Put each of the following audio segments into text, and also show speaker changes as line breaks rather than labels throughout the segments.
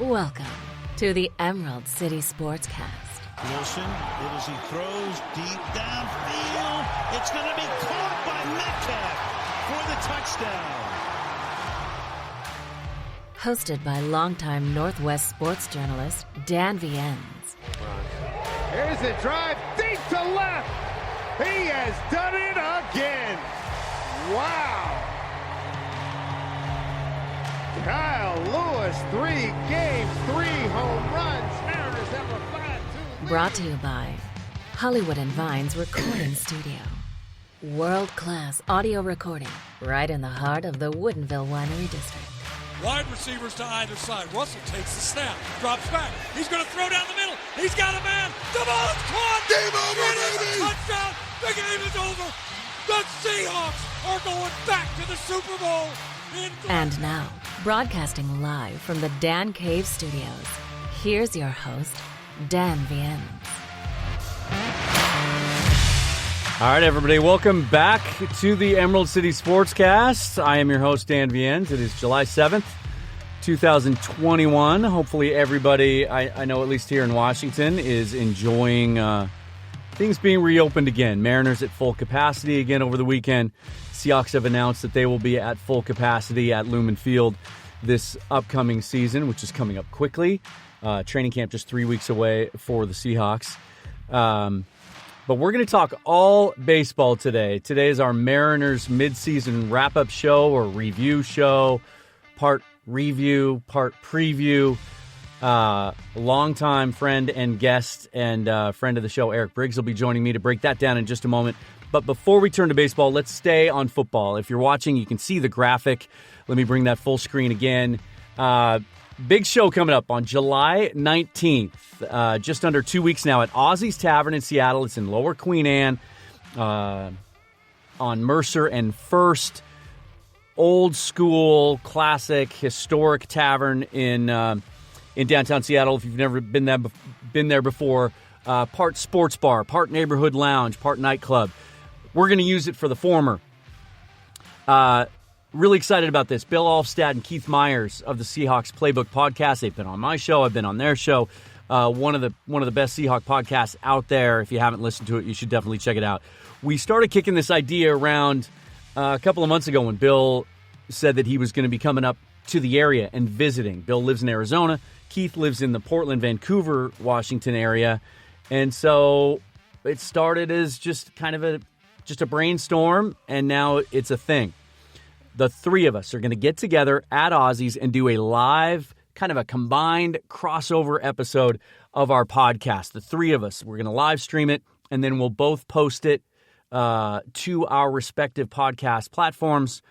Welcome to the Emerald City Sportscast.
Wilson, as he throws deep downfield. It's going to be caught by Metcalf for the touchdown.
Hosted by longtime Northwest sports journalist Dan Viennes.
Here's a drive deep to left. He has done it again. Wow. Kyle Lewis, 3 games, 3 home runs. Mariners have a 5-2 lead.
Brought to you by Hollywood and Vines Recording Studio. World-class audio recording right in the heart of the Woodinville Winery District.
Wide receivers to either side. Russell takes the snap, drops back. He's going to throw down the middle. He's got a man. The ball is caught.
Game over,
it is
baby.
a touchdown. The game is over. The Seahawks are going back to the Super Bowl.
And now, broadcasting live from the Dan Cave Studios, here's your host, Dan Viennes.
All right, everybody, welcome back to the Emerald City Sportscast. I am your host, Dan Viennes. It is July 7th, 2021. Hopefully everybody, I know at least here in Washington, is enjoying things being reopened again. Mariners at full capacity again over the weekend. Seahawks have announced that they will be at full capacity at Lumen Field this upcoming season, which is coming up quickly. Training camp just 3 weeks away for the Seahawks. But we're going to talk all baseball today. Today is our Mariners midseason wrap-up show or review show, part review, part preview. Longtime friend and guest and friend of the show, Eric Briggs, will be joining me to break that down in just a moment. But before we turn to baseball, let's stay on football. If you're watching, you can see the graphic. Let me bring that full screen again. Big show coming up on July 19th, just under 2 weeks now at Ozzy's Tavern in Seattle. It's in Lower Queen Anne on Mercer and First. Old school, classic, historic tavern in downtown Seattle. If you've never been there before, part sports bar, part neighborhood lounge, part nightclub. We're going to use it for the former. Really excited about this. Bill Alfstad and Keith Myers of the Seahawks Playbook podcast. They've been on my show. I've been on their show. One of the best Seahawk podcasts out there. If you haven't listened to it, you should definitely check it out. We started kicking this idea around a couple of months ago when Bill said that he was going to be coming up to the area and visiting. Bill lives in Arizona. Keith lives in the Portland, Vancouver, Washington area. And so it started as just kind of a brainstorm, and now it's a thing. The three of us are going to get together at Ozzy's and do a live, kind of a combined crossover episode of our podcast. The three of us, we're going to live stream it, and then we'll both post it to our respective podcast platforms.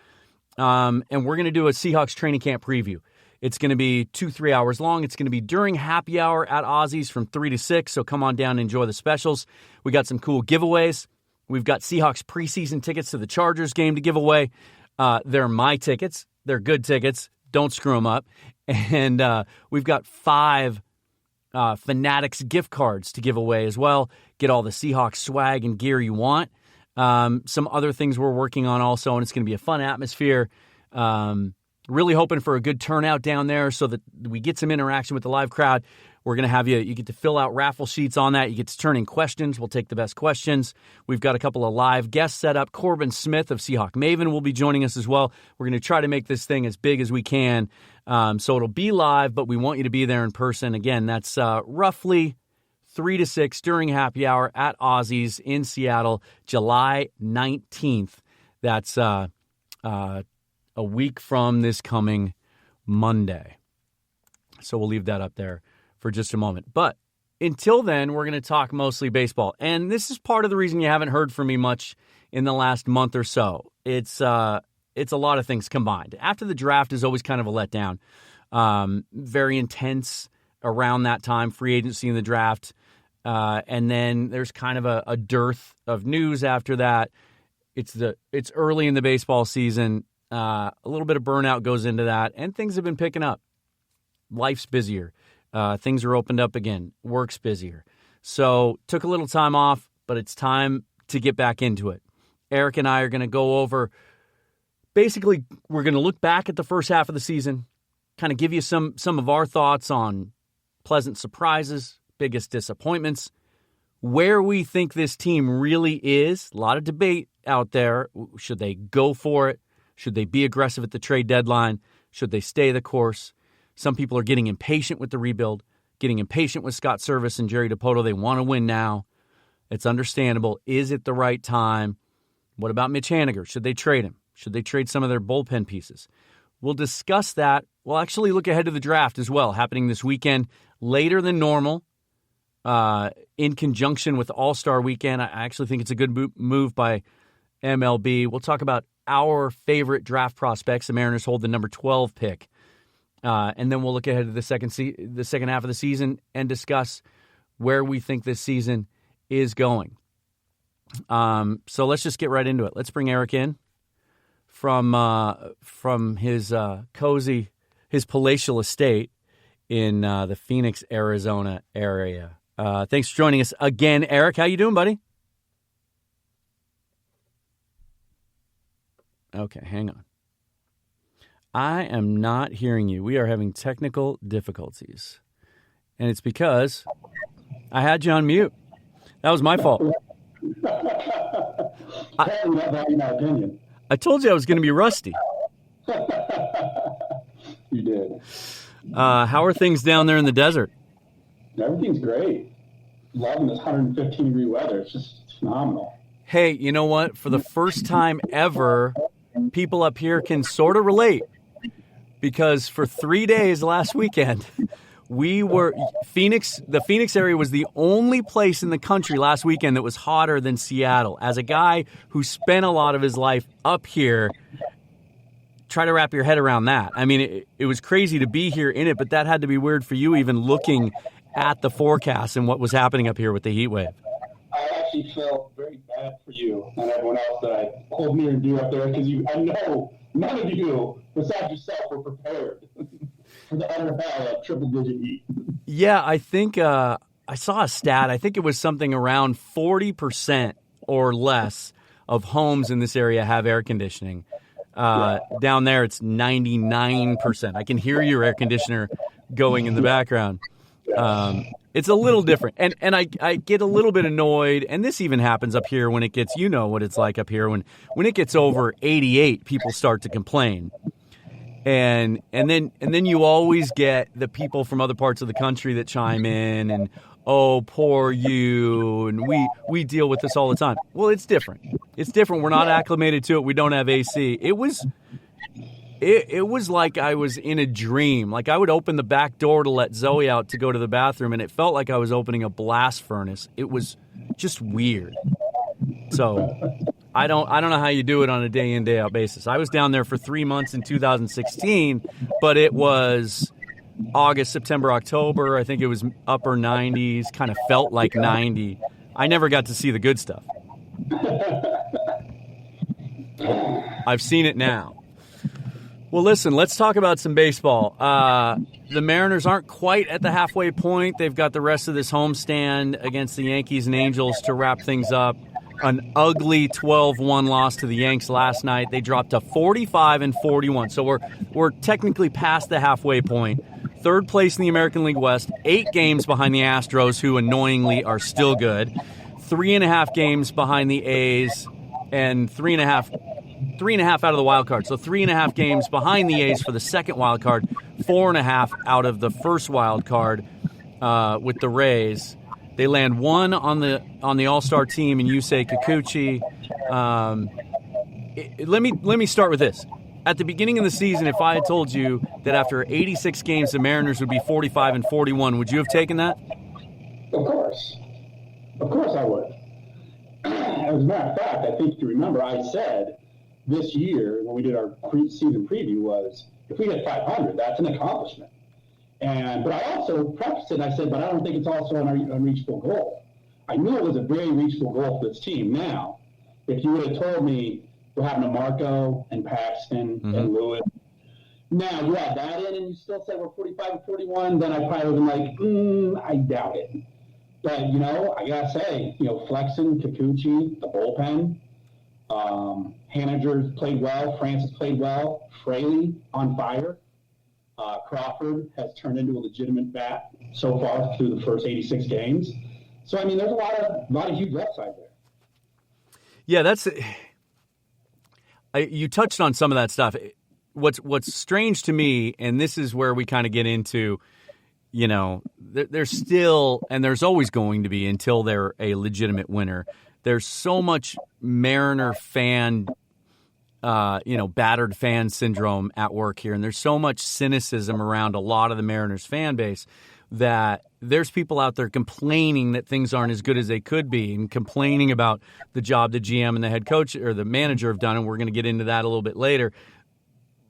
And we're going to do a Seahawks training camp preview. It's going to be 2-3 hours long. It's going to be during happy hour at Ozzy's from 3 to 6, so come on down and enjoy the specials. We got some cool giveaways. We've got Seahawks preseason tickets to the Chargers game to give away. They're my tickets. They're good tickets. Don't screw them up. And we've got 5 Fanatics gift cards to give away as well. Get all the Seahawks swag and gear you want. Some other things we're working on also, and it's going to be a fun atmosphere. Really hoping for a good turnout down there so that we get some interaction with the live crowd. We're going to have you get to fill out raffle sheets on that. You get to turn in questions. We'll take the best questions. We've got a couple of live guests set up. Corbin Smith of Seahawk Maven will be joining us as well. We're going to try to make this thing as big as we can. So it'll be live, but we want you to be there in person. Again, that's roughly 3 to 6 during happy hour at Ozzy's in Seattle, July 19th. That's a week from this coming Monday. So we'll leave that up there for just a moment. But until then, we're going to talk mostly baseball. And this is part of the reason you haven't heard from me much in the last month or so. It's a lot of things combined. After the draft is always kind of a letdown. Very intense around that time, free agency and the draft. And then there's kind of a dearth of news after that. It's early in the baseball season. A little bit of burnout goes into that, and things have been picking up. Life's busier. Things are opened up again. Work's busier. So took a little time off, but it's time to get back into it. Eric and I are going to go over, basically, we're going to look back at the first half of the season. kind of give you some of our thoughts on pleasant surprises, biggest disappointments, where we think this team really is. A lot of debate out there. Should they go for it? Should they be aggressive at the trade deadline? Should they stay the course? Some people are getting impatient with the rebuild, getting impatient with Scott Servais and Jerry Dipoto. They want to win now. It's understandable. Is it the right time? What about Mitch Haniger? Should they trade him? Should they trade some of their bullpen pieces? We'll discuss that. We'll actually look ahead to the draft as well, happening this weekend, later than normal, in conjunction with All-Star Weekend. I actually think it's a good move by MLB. We'll talk about our favorite draft prospects. The Mariners hold the number 12 pick. And then we'll look ahead to the second half of the season and discuss where we think this season is going. So let's just get right into it. Let's bring Erik in from his his palatial estate in the Phoenix, Arizona area. Thanks for joining us again, Erik. How you doing, buddy? Okay, hang on. I am not hearing you. We are having technical difficulties. And it's because I had you on mute. That was my fault. I told you I was going to be rusty.
You did.
How are things down there in the desert?
Everything's great. Loving this 115-degree weather. It's just phenomenal.
Hey, you know what? For the first time ever, people up here can sort of relate. Because for 3 days last weekend, the Phoenix area was the only place in the country last weekend that was hotter than Seattle. As a guy who spent a lot of his life up here, try to wrap your head around that. I mean, it was crazy to be here in it, but that had to be weird for you even looking at the forecast and what was happening up here with the heat wave.
I actually felt very bad for you and everyone else that I hold near and dear up there because I know none of you, besides yourself, were prepared for the NFL of triple-digit heat.
Yeah, I think I saw a stat. I think it was something around 40% or less of homes in this area have air conditioning. Down there, it's 99%. I can hear your air conditioner going in the background. It's a little different. And I get a little bit annoyed, and this even happens up here when it gets, you know what it's like up here. When it gets over 88, people start to complain. And then you always get the people from other parts of the country that chime in and, oh, poor you, and we deal with this all the time. Well, it's different. It's different. We're not acclimated to it. We don't have AC. It was like I was in a dream. Like I would open the back door to let Zoe out to go to the bathroom, and it felt like I was opening a blast furnace. It was just weird. So I don't know how you do it on a day in, day out basis. I was down there for 3 months in 2016, but it was August, September, October. I think it was upper 90s, kind of felt like 90. I never got to see the good stuff. I've seen it now. Well, listen, let's talk about some baseball. The Mariners aren't quite at the halfway point. They've got the rest of this homestand against the Yankees and Angels to wrap things up. An ugly 12-1 loss to the Yanks last night. They dropped to 45-41. So we're technically past the halfway point. Third place in the American League West, 8 games behind the Astros, who annoyingly are still good. 3.5 games behind the A's, and 3.5 out of the wild card. So 3.5 games behind the A's for the second wild card, 4.5 out of the first wild card with the Rays. They land 1 on the All-Star team in Yusei Kikuchi. Let me start with this. At the beginning of the season, if I had told you that after 86 games the Mariners would be 45-41, would you have taken that?
Of course I would. As a matter of fact, I think if you remember, I said this year when we did our season preview was if we hit 500, that's an accomplishment. But I also prefaced it, I said, but I don't think it's also an unreachable goal. I knew it was a very reachable goal for this team. Now, if you would have told me what happened to Marco and Paxton and Lewis, now you add that in and you still say we're 45-41, then I probably would have been like, I doubt it. But, I got to say, Flexen, Kikuchi, the bullpen, Haniger's played well, Francis played well, Fraley on fire. Crawford has turned into a legitimate bat so far through the first 86 games. So, I mean, there's a lot of huge upside there.
Yeah, you touched on some of that stuff. What's strange to me, and this is where we kind of get into, there's still, and there's always going to be until they're a legitimate winner, there's so much Mariner fan, battered fan syndrome at work here. And there's so much cynicism around a lot of the Mariners fan base that there's people out there complaining that things aren't as good as they could be and complaining about the job the GM and the head coach or the manager have done. And we're going to get into that a little bit later.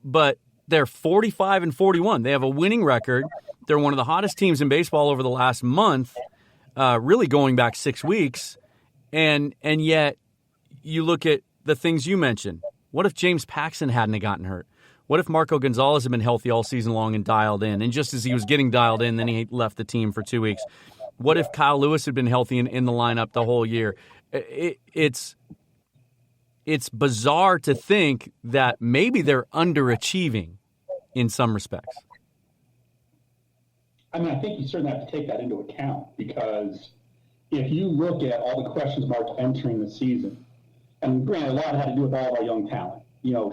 But they're 45-41. They have a winning record. They're one of the hottest teams in baseball over the last month, really going back 6 weeks. And yet you look at the things you mentioned. What if James Paxton hadn't gotten hurt? What if Marco Gonzalez had been healthy all season long and dialed in? And just as he was getting dialed in, then he left the team for 2 weeks. What if Kyle Lewis had been healthy and in the lineup the whole year? It's bizarre to think that maybe they're underachieving in some respects.
I mean, I think you certainly have to take that into account because if you look at all the questions marks entering the season, and granted, a lot had to do with all of our young talent.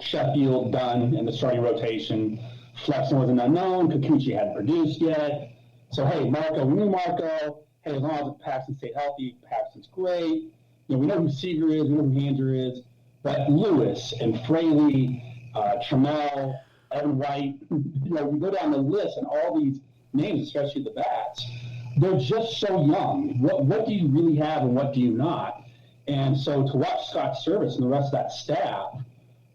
Sheffield done in the starting rotation. Flexen was an unknown. Kikuchi hadn't produced yet. So, hey, Marco, we knew Marco. Hey, as long as Paxton stayed healthy, Paxton's great. We know who Seager is. We know who Hanger is. But Lewis and Fraley, Trammell, Evan White, we go down the list and all these names, especially the bats, they're just so young. What do you really have and what do you not? And so to watch Scott Servais and the rest of that staff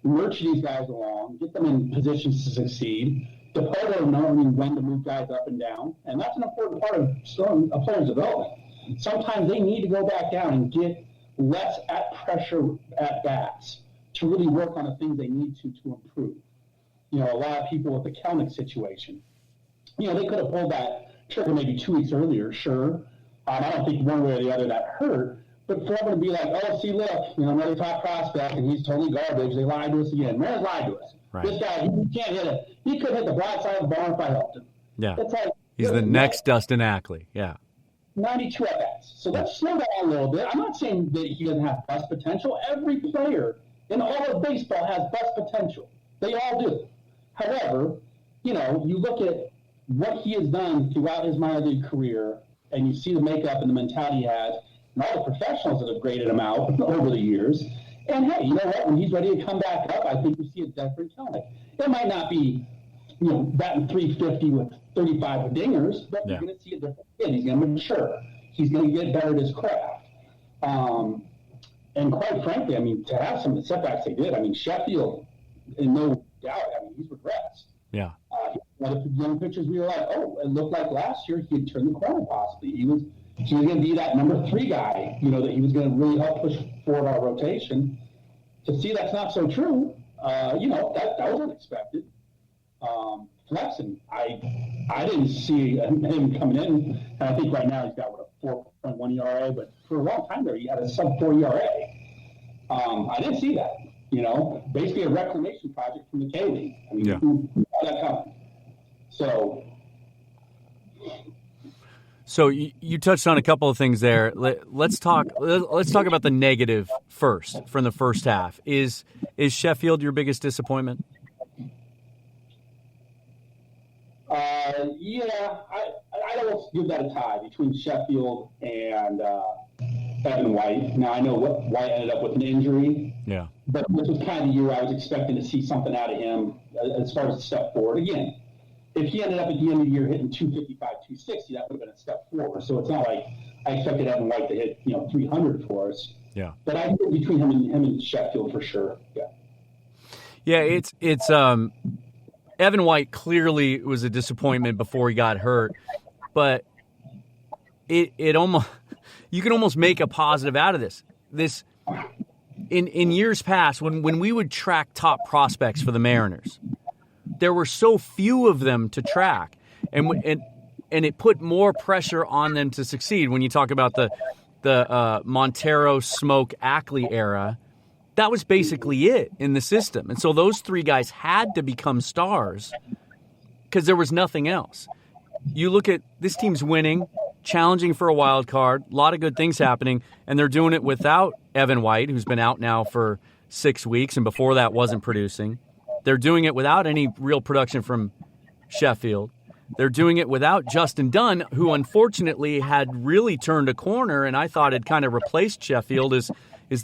nurture these guys along, get them in positions to succeed, Dipoto knowing when to move guys up and down, and that's an important part of a player's development. Sometimes they need to go back down and get less at-pressure at-bats to really work on the things they need to improve. A lot of people with the Kelnick situation, they could have pulled that trigger maybe 2 weeks earlier, sure. I don't think one way or the other that hurt. But for everyone to be like, oh, see, look, another top prospect, and he's totally garbage. They lied to us again. Mariners lied to us. Right. This guy, he can't hit it. He could hit the broad side of the barn if I helped him.
Yeah. He's the next Dustin Ackley. Yeah.
92 at-bats. So let's slow down a little bit. I'm not saying that he doesn't have bust potential. Every player in all of baseball has bust potential. They all do. However, you look at what he has done throughout his minor league career, and you see the makeup and the mentality he has, and all the professionals that have graded him out over the years. And, hey, you know what? When he's ready to come back up, I think we see a different Kelnick. It might not be, batting 350 with 35 dingers, but you're going to see a different kid. He's going to mature. He's going to get better at his craft. And quite frankly, to have some of the setbacks they did, Sheffield, in no doubt, he's regressed.
Yeah.
One of the young pitchers, we were like, oh, it looked like last year he had turned the corner possibly. He was going to be that number 3 guy, that he was going to really help push forward our rotation. To see that's not so true, that was unexpected. Flexen, I didn't see him coming in, and I think right now he's got, a 4.1 ERA, but for a long time there he had a sub-4 ERA. I didn't see that, basically a reclamation project from the K-League. Who saw that coming?
So you touched on a couple of things there. Let's talk about the negative first from the first half. Is Sheffield your biggest disappointment?
Yeah, I don't give that a tie between Sheffield and Evan White. Now I know White ended up with an injury.
Yeah,
but this was kind of the year I was expecting to see something out of him as far as a step forward. Again, if he ended up at the end of the year hitting 255, 260, that would have been a step forward. So it's not like I expected Evan White to hit 300 for us.
Yeah,
but I think between him and Sheffield for sure. Yeah.
Yeah, it's Evan White clearly was a disappointment before he got hurt, but it almost you can almost make a positive out of this. This in years past when we would track top prospects for the Mariners, there were so few of them to track, and it put more pressure on them to succeed. When you talk about the Montero, Smoke, Ackley era, that was basically it in the system. And so those 3 guys had to become stars because there was nothing else. You look at this team's winning, challenging for a wild card, a lot of good things happening, and they're doing it without Evan White, who's been out now for 6 weeks, and before that wasn't producing. They're doing it without any real production from Sheffield. They're doing it without Justin Dunn, who unfortunately had really turned a corner, and I thought had kind of replaced Sheffield as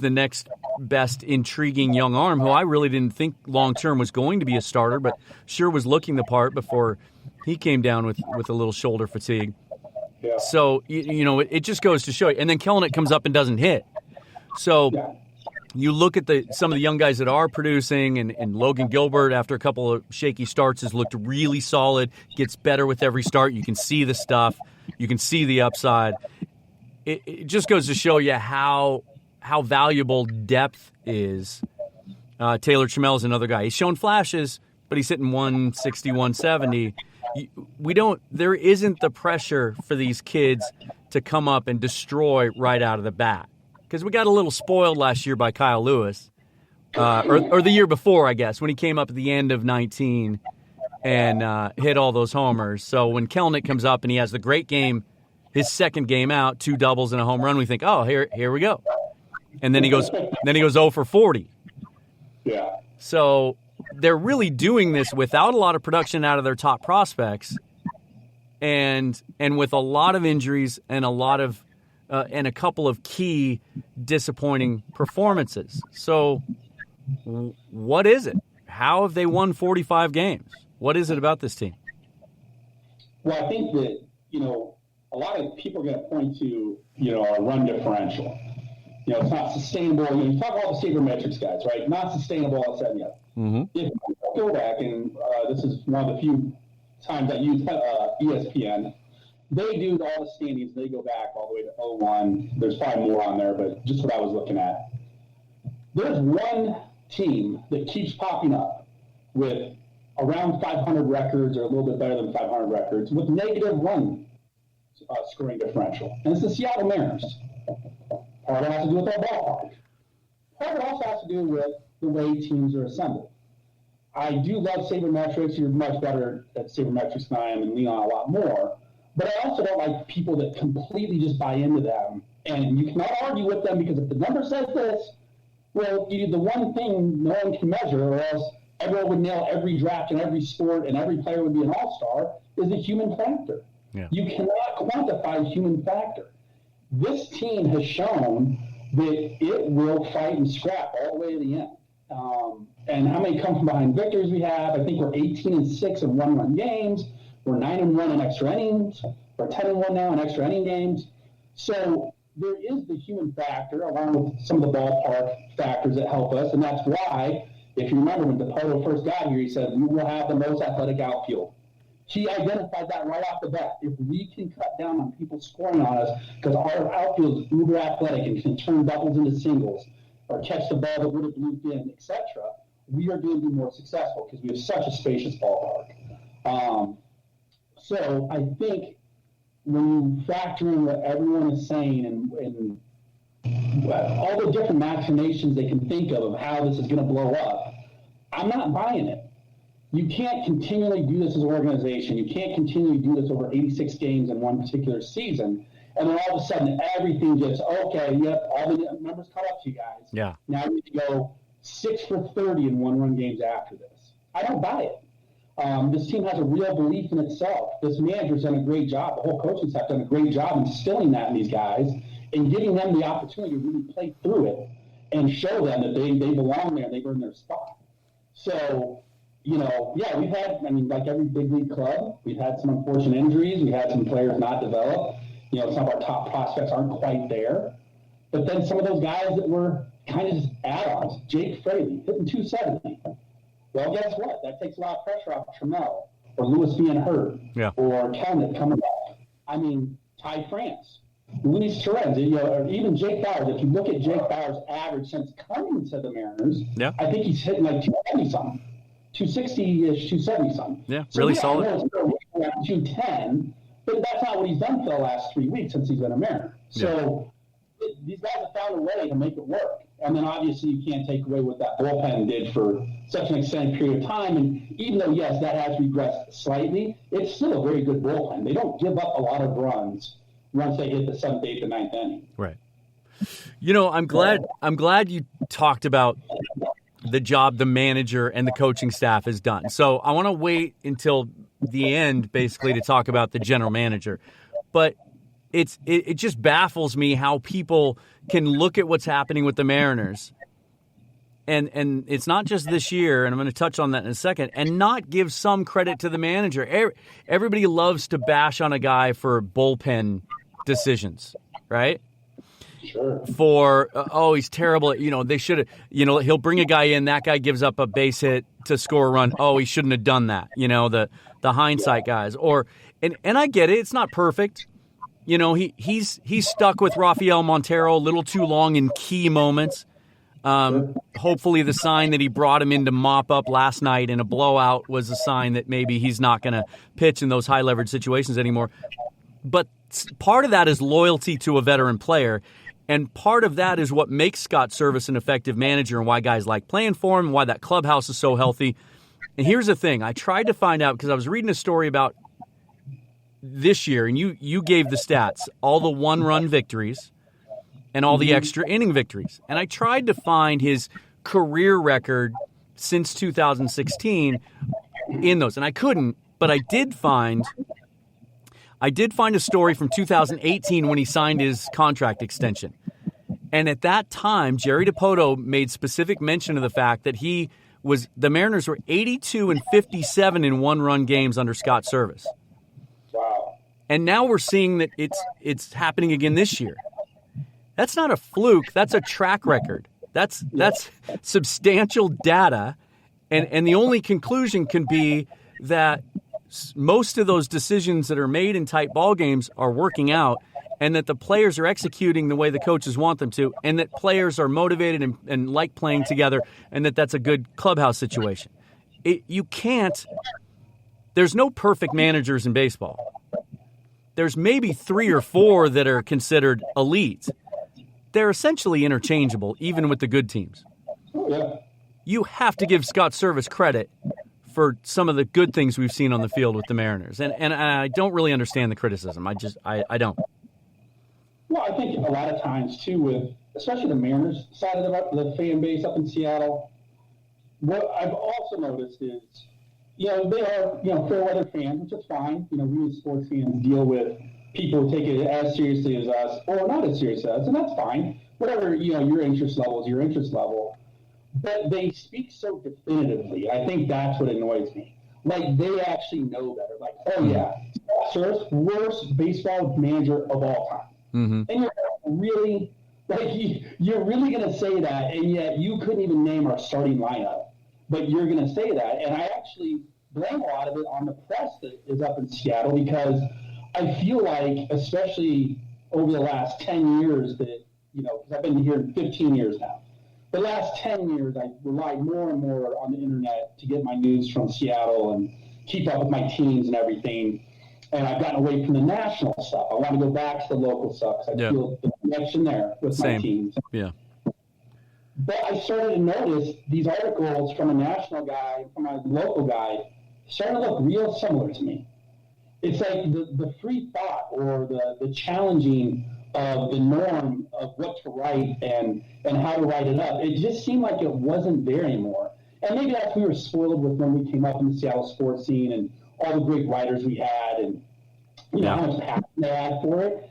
the next best intriguing young arm, who I really didn't think long-term was going to be a starter, but sure was looking the part before he came down with a little shoulder fatigue.
Yeah.
So, it just goes to show you. And then Kelenic comes up and doesn't hit. So you look at some of the young guys that are producing, and Logan Gilbert, after a couple of shaky starts, has looked really solid, gets better with every start. You can see the stuff. You can see the upside. It just goes to show you how valuable depth is. Taylor Trammell is another guy. He's shown flashes, but he's hitting 160, 170. There isn't the pressure for these kids to come up and destroy right out of the bat. Because we got a little spoiled last year by Kyle Lewis, or the year before, I guess, when he came up at the end of 19 and hit all those homers. So when Kelenic comes up and he has the great game, his second game out, 2 doubles and a home run, we think, oh, here we go. And then he goes 0 for 40.
Yeah.
So they're really doing this without a lot of production out of their top prospects, and with a lot of injuries and a couple of key disappointing performances. So what is it? How have they won 45 games? What is it about this team?
Well, I think that, a lot of people are going to point to, our run differential. It's not sustainable. You talk about the sabermetrics guys, right? Not sustainable, all that and the other.
Mm-hmm.
If you go back, and this is one of the few times I use ESPN, they do all the standings. They go back all the way to 01. There's probably more on there, but just what I was looking at. There's one team that keeps popping up with around 500 records, or a little bit better than 500 records, with negative run scoring differential. And it's the Seattle Mariners. Part of it has to do with their ballpark. Part of it also has to do with the way teams are assembled. I do love sabermetrics. You're much better at sabermetrics than I am, and lean on a lot more. But I also don't like people that completely just buy into them. And you cannot argue with them, because if the number says this, well, the one thing no one can measure, or else everyone would nail every draft in every sport and every player would be an all-star, is the human factor.
Yeah.
You cannot quantify the human factor. This team has shown that it will fight and scrap all the way to the end. And how many come from behind victories we have? I think we're 18-6 in one-run games. We're 9-1 in extra innings. We're 10-1 now in extra inning games. So there is the human factor, along with some of the ballpark factors that help us. And that's why, if you remember, when Dipoto first got here, he said, we will have the most athletic outfield. He identified that right off the bat. If we can cut down on people scoring on us, because our outfield is uber athletic and can turn doubles into singles, or catch the ball that would have looped in, etc., we are going to be more successful because we have such a spacious ballpark. So I think when you factor in what everyone is saying and all the different machinations they can think of how this is going to blow up, I'm not buying it. You can't continually do this as an organization. You can't continually do this over 86 games in one particular season, and then all of a sudden everything just, okay, yep, all the numbers caught up to you guys.
Yeah.
Now we need to go 6 for 30 in one-run games after this. I don't buy it. This team has a real belief in itself. This manager's done a great job. The whole coaching staff done a great job instilling that in these guys and giving them the opportunity to really play through it and show them that they belong there and they've earned their spot. So, yeah, we've had, like every big league club, we've had some unfortunate injuries. We've had some players not develop. Some of our top prospects aren't quite there. But then some of those guys that were kind of just add-ons, Jake Fraley, hitting 270. Well, guess what? That takes a lot of pressure off Trammell, or Lewis being hurt, or Kelenic coming back. Ty France, Luis Torrens, or even Jake Bauers. If you look at Jake Bauers' average since coming to the Mariners, I think he's hitting like 270-something, 260-ish, 270-something.
Yeah, really solid.
I know it's 210, but that's not what he's done for the last 3 weeks since he's been a Mariner. So these guys have found a way to make it work. And then obviously you can't take away what that bullpen did for such an extended period of time. And even though, yes, that has regressed slightly, it's still a very good bullpen. They don't give up a lot of runs once they hit the 7th, 8th, and 9th inning.
Right. I'm glad you talked about the job the manager and the coaching staff has done. So I want to wait until the end, basically, to talk about the general manager. But it just baffles me how people can look at what's happening with the Mariners, and it's not just this year, and I'm going to touch on that in a second, and not give some credit to the manager. Everybody loves to bash on a guy for bullpen decisions, right?
Sure.
For, he's terrible. They should have, he'll bring a guy in, that guy gives up a base hit to score a run. Oh, he shouldn't have done that. The hindsight guys. And I get it. It's not perfect. He's stuck with Rafael Montero a little too long in key moments. Hopefully the sign that he brought him in to mop up last night in a blowout was a sign that maybe he's not going to pitch in those high leverage situations anymore. But part of that is loyalty to a veteran player. And part of that is what makes Scott Servais an effective manager and why guys like playing for him and why that clubhouse is so healthy. And here's the thing. I tried to find out because I was reading a story about this year, and you gave the stats, all the one-run victories and all the extra inning victories. And I tried to find his career record since 2016 in those. And I couldn't, but I did find a story from 2018 when he signed his contract extension. And at that time, Jerry Dipoto made specific mention of the fact that the Mariners were 82-57 in one-run games under Scott Servais.
Wow.
And now we're seeing that it's happening again this year. That's not a fluke. That's a track record. That's substantial data. And the only conclusion can be that most of those decisions that are made in tight ball games are working out, and that the players are executing the way the coaches want them to, and that players are motivated and like playing together, and that's a good clubhouse situation. There's no perfect managers in baseball. There's maybe 3 or 4 that are considered elite. They're essentially interchangeable, even with the good teams.
Yeah.
You have to give Scott Servais credit for some of the good things we've seen on the field with the Mariners. And I don't really understand the criticism. I don't.
Well, I think a lot of times, too, with especially the Mariners side of the fan base up in Seattle, what I've also noticed is, they are, fair weather fans, which is fine. We as sports fans deal with people who take it as seriously as us or not as serious as us, and that's fine. Whatever, your interest level is your interest level. But they speak so definitively. I think that's what annoys me. Like, they actually know better. Like, oh, yeah, Servais, worst baseball manager of all time. Mm-hmm. And you're really, you're really going to say that, and yet you couldn't even name our starting lineup. But you're going to say that. And I actually blame a lot of it on the press that is up in Seattle, because I feel like, especially over the last 10 years that, because I've been here 15 years now. The last 10 years, I rely more and more on the internet to get my news from Seattle and keep up with my teams and everything. And I've gotten away from the national stuff. I want to go back to the local stuff because I feel the connection there with my teams.
Yeah.
But I started to notice these articles from a national guy, from a local guy, starting to look real similar to me. It's like the free thought or the challenging of the norm of what to write and how to write it up. It just seemed like it wasn't there anymore. And maybe that's we were spoiled with when we came up in the Seattle sports scene and all the great writers we had and how much passion they had for it.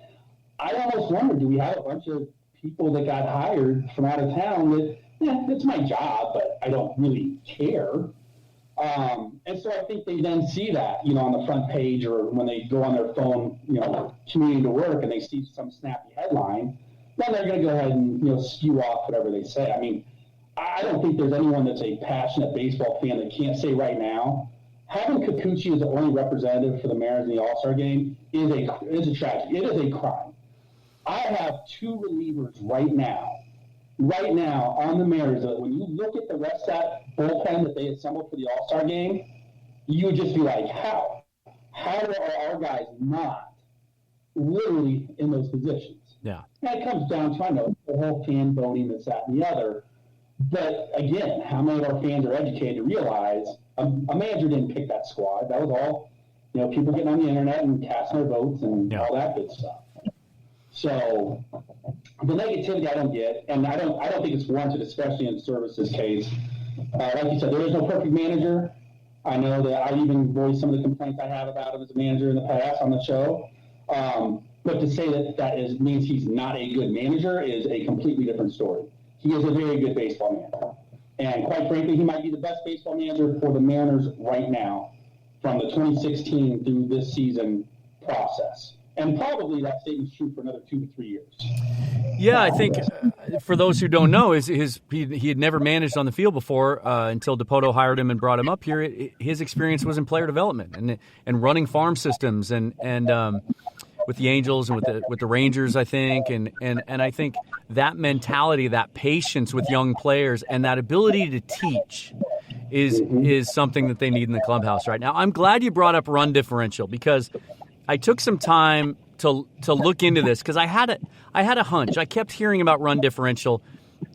I almost wonder, do we have a bunch of people that got hired from out of town that, it's my job, but I don't really care. And so I think they then see that, on the front page or when they go on their phone, commuting to work and they see some snappy headline, then they're going to go ahead and, spew off whatever they say. I mean, I don't think there's anyone that's a passionate baseball fan that can't say right now, having Kikuchi as the only representative for the Mariners in the All-Star game is a tragedy. It is a crime. I have 2 relievers right now on the Mariners that when you look at the rest of that bullpen that they assembled for the All-Star game, you would just be like, how are our guys not literally in those positions?
Yeah.
And it comes down to, I know, the whole fan voting, this, that, and the other. But again, how many of our fans are educated to realize a manager didn't pick that squad? That was all, people getting on the internet and casting their votes and all that good stuff. So the negativity I don't get, and I don't think it's warranted, especially in Servais's case. Like you said, there is no perfect manager. I know that I even voiced some of the complaints I have about him as a manager in the past on the show. But to say that means he's not a good manager is a completely different story. He is a very good baseball manager. And quite frankly, he might be the best baseball manager for the Mariners right now from the 2016 through this season process. And probably that statement's true for another 2 to 3 years.
Yeah, I think for those who don't know, he had never managed on the field before until Dipoto hired him and brought him up here. His experience was in player development and running farm systems and with the Angels and with the Rangers, I think, and I think that mentality, that patience with young players, and that ability to teach is something that they need in the clubhouse right now. I'm glad you brought up run differential because I took some time to look into this because I had a hunch. I kept hearing about run differential,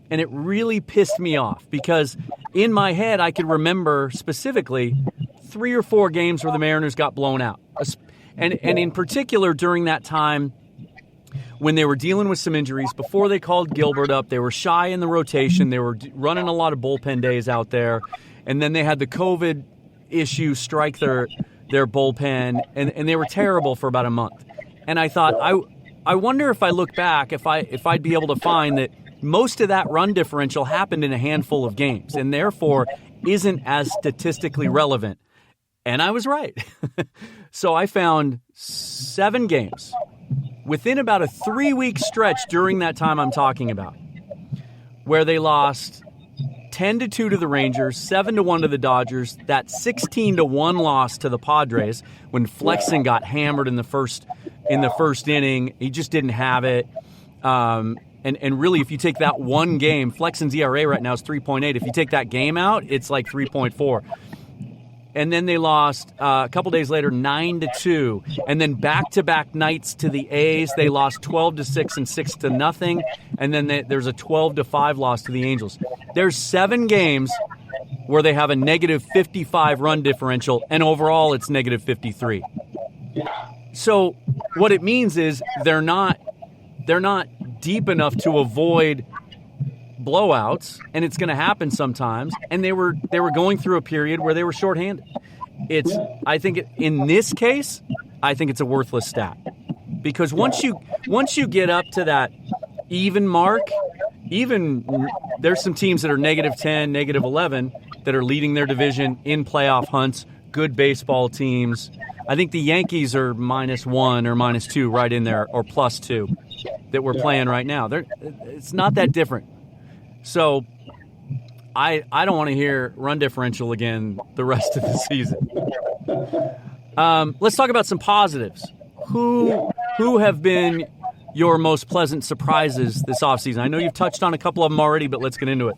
and it really pissed me off because in my head I could remember specifically 3 or 4 games where the Mariners got blown out. And in particular during that time when they were dealing with some injuries, before they called Gilbert up, they were shy in the rotation. They were running a lot of bullpen days out there. And then they had the COVID issue strike their bullpen, and they were terrible for about a month. And I thought, I wonder if I look back, if I'd be able to find that most of that run differential happened in a handful of games and therefore isn't as statistically relevant. And I was right. So I found 7 games within about a 3-week stretch during that time I'm talking about where they lost 10-2 to the Rangers, 7-1 to the Dodgers, that 16-1 loss to the Padres when Flexen got hammered in the first inning. He just didn't have it. And really, if you take that one game, Flexen's ERA right now is 3.8. If you take that game out, it's like 3.4. And then they lost a couple days later 9-2, and then back-to-back nights to the A's. They lost 12-6 and 6-0, and then there's a 12-5 loss to the Angels. There's 7 games where they have a negative 55 run differential, and overall it's negative 53. So what it means is they're not deep enough to avoid blowouts, and it's going to happen sometimes. And they were going through a period where they were shorthanded. I think in this case, I think it's a worthless stat because once you get up to that even mark, there's some teams that are negative 10, negative 11 that are leading their division in playoff hunts. Good baseball teams. I think the Yankees are -1 or -2 right in there, or +2 that we're playing right now. It's not that different. So I don't want to hear run differential again the rest of the season. Let's talk about some positives. Who have been your most pleasant surprises this offseason? I know you've touched on a couple of them already, but let's get into it.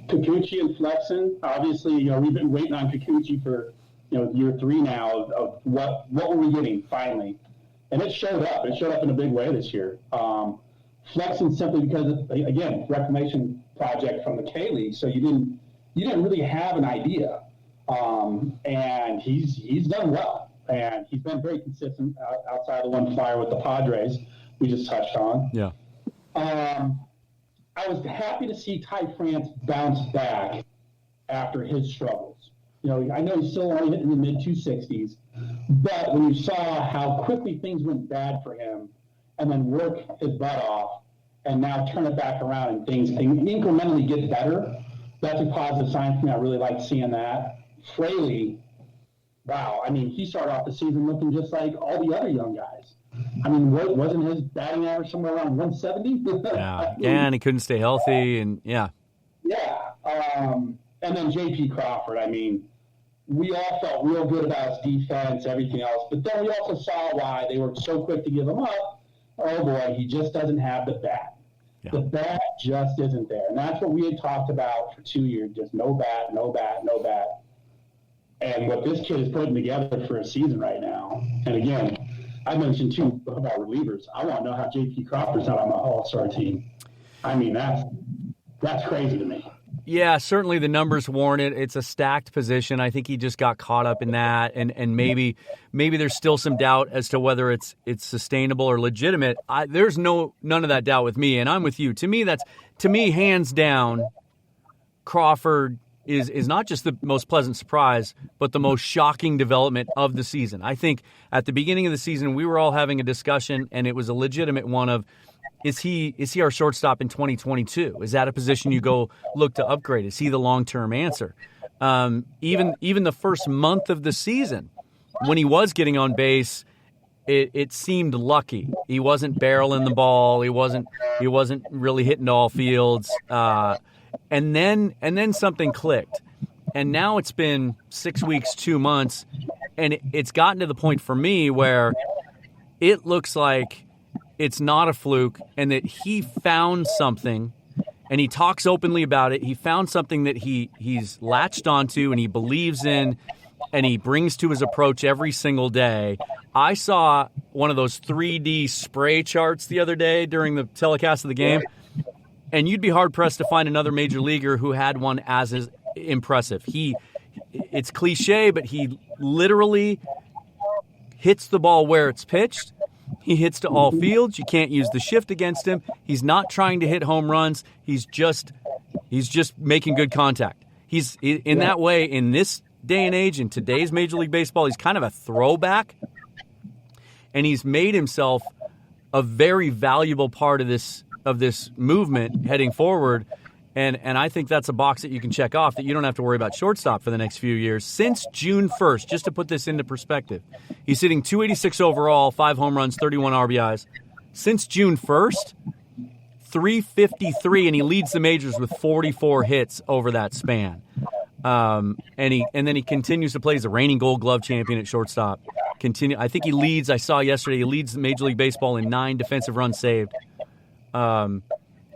Kikuchi and Flexen. Obviously, we've been waiting on Kikuchi for year 3 now of what were we getting finally, and it showed up. It showed up in a big way this year. Flexen simply because, again, reclamation project from the K-League, so you didn't really have an idea, and he's done well, and he's been very consistent outside the one flyer with the Padres we just touched on.
Yeah.
I was happy to see Ty France bounce back after his struggles. I know he's still only hitting the mid-260s, but when you saw how quickly things went bad for him and then work his butt off and now turn it back around and things incrementally get better, that's a positive sign for me. I really like seeing that. Fraley, wow. I mean, he started off the season looking just like all the other young guys. I mean, wasn't his batting average somewhere around 170?
Yeah, and he couldn't stay healthy, and yeah.
Yeah. And then J.P. Crawford, I mean, we all felt real good about his defense, everything else, but then we also saw why they were so quick to give him up. Oh, boy, he just doesn't have the bat. Yeah. The bat just isn't there. And that's what we had talked about for 2 years, just no bat, no bat, no bat. And what this kid is putting together for a season right now, and again, I mentioned too about relievers. I want to know how J.P. Crawford's not on the All-Star team. I mean, that's crazy to me.
Yeah, certainly the numbers warrant it. It's a stacked position. I think he just got caught up in that, and maybe there's still some doubt as to whether it's sustainable or legitimate. There's none of that doubt with me, and I'm with you. To me, hands down, Crawford is not just the most pleasant surprise, but the most shocking development of the season. I think at the beginning of the season, we were all having a discussion, and it was a legitimate one of, is he our shortstop in 2022? Is that a position you go look to upgrade? Is he the long-term answer? Even the first month of the season, when he was getting on base, it seemed lucky. He wasn't barreling the ball. He wasn't really hitting to all fields. And then something clicked. And now it's been 6 weeks, 2 months, and it's gotten to the point for me where it looks like it's not a fluke and that he found something, and he talks openly about it. He found something that he's latched onto and he believes in, and he brings to his approach every single day. I saw one of those 3D spray charts the other day during the telecast of the game, and you'd be hard-pressed to find another major leaguer who had one as impressive. It's cliche, but he literally hits the ball where it's pitched. He hits to all fields. You can't use the shift against him. He's not trying to hit home runs. He's just making good contact. He's in that way, in this day and age, in today's Major League Baseball, he's kind of a throwback, and he's made himself a very valuable part of this movement heading forward. And I think that's a box that you can check off, that you don't have to worry about shortstop for the next few years. Since June 1st, just to put this into perspective, he's hitting .286 overall, 5 home runs, 31 RBIs. Since June 1st, .353, and he leads the majors with 44 hits over that span. And then he continues to play. He's a reigning Gold Glove champion at shortstop. I think he leads. I saw yesterday he leads Major League Baseball in 9 defensive runs saved.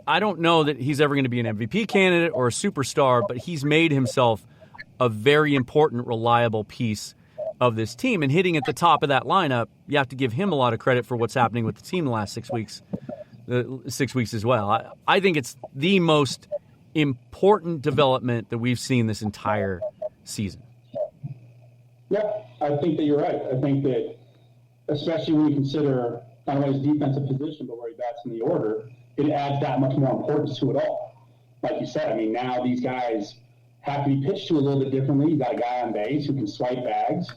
I don't know that he's ever going to be an MVP candidate or a superstar, but he's made himself a very important, reliable piece of this team. And hitting at the top of that lineup, you have to give him a lot of credit for what's happening with the team the last 6 weeks. 6 weeks as well. I think it's the most important development that we've seen this entire season.
Yeah, I think that you're right. I think that, especially when you consider not only his defensive position, but where he bats in the order, it adds that much more importance to it all. Like you said, I mean, now these guys have to be pitched to a little bit differently. You got a guy on base who can swipe bags.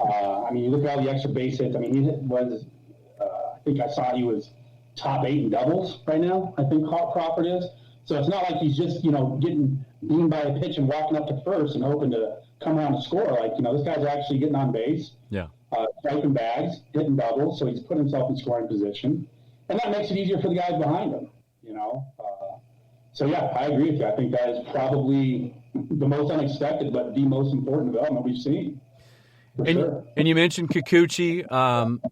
I mean, you look at all the extra base hits. I mean, I think I saw he was top 8 in doubles right now, I think Crawford is. So it's not like he's just, getting beaten by a pitch and walking up to first and hoping to come around and score. Like, this guy's actually getting on base. Yeah. Swiping bags, hitting doubles, so he's put himself in scoring position. And that makes it easier for the guys behind him, So, yeah, I agree with you. I think that is probably the most unexpected but the most important development we've seen.
And you mentioned Kikuchi.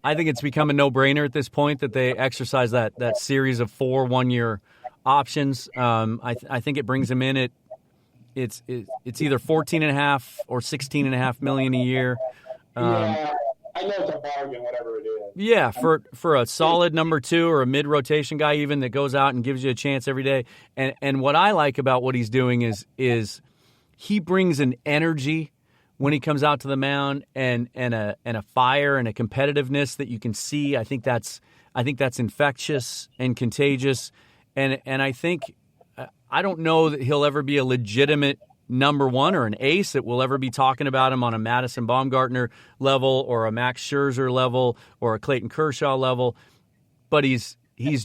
I think it's become a no-brainer at this point that they exercise that series of 4 one-year options. I think it brings him in it's either $14.5 or $16.5 million a year.
Yeah, I know it's a bargain, whatever it is.
Yeah, for a solid number 2 or a mid-rotation guy even that goes out and gives you a chance every day. And what I like about what he's doing is he brings an energy when he comes out to the mound and a fire and a competitiveness that you can see. I think that's infectious and contagious. And I think I don't know that he'll ever be a legitimate number 1 or an ace that we'll ever be talking about him on a Madison Bumgarner level or a Max Scherzer level or a Clayton Kershaw level, but he's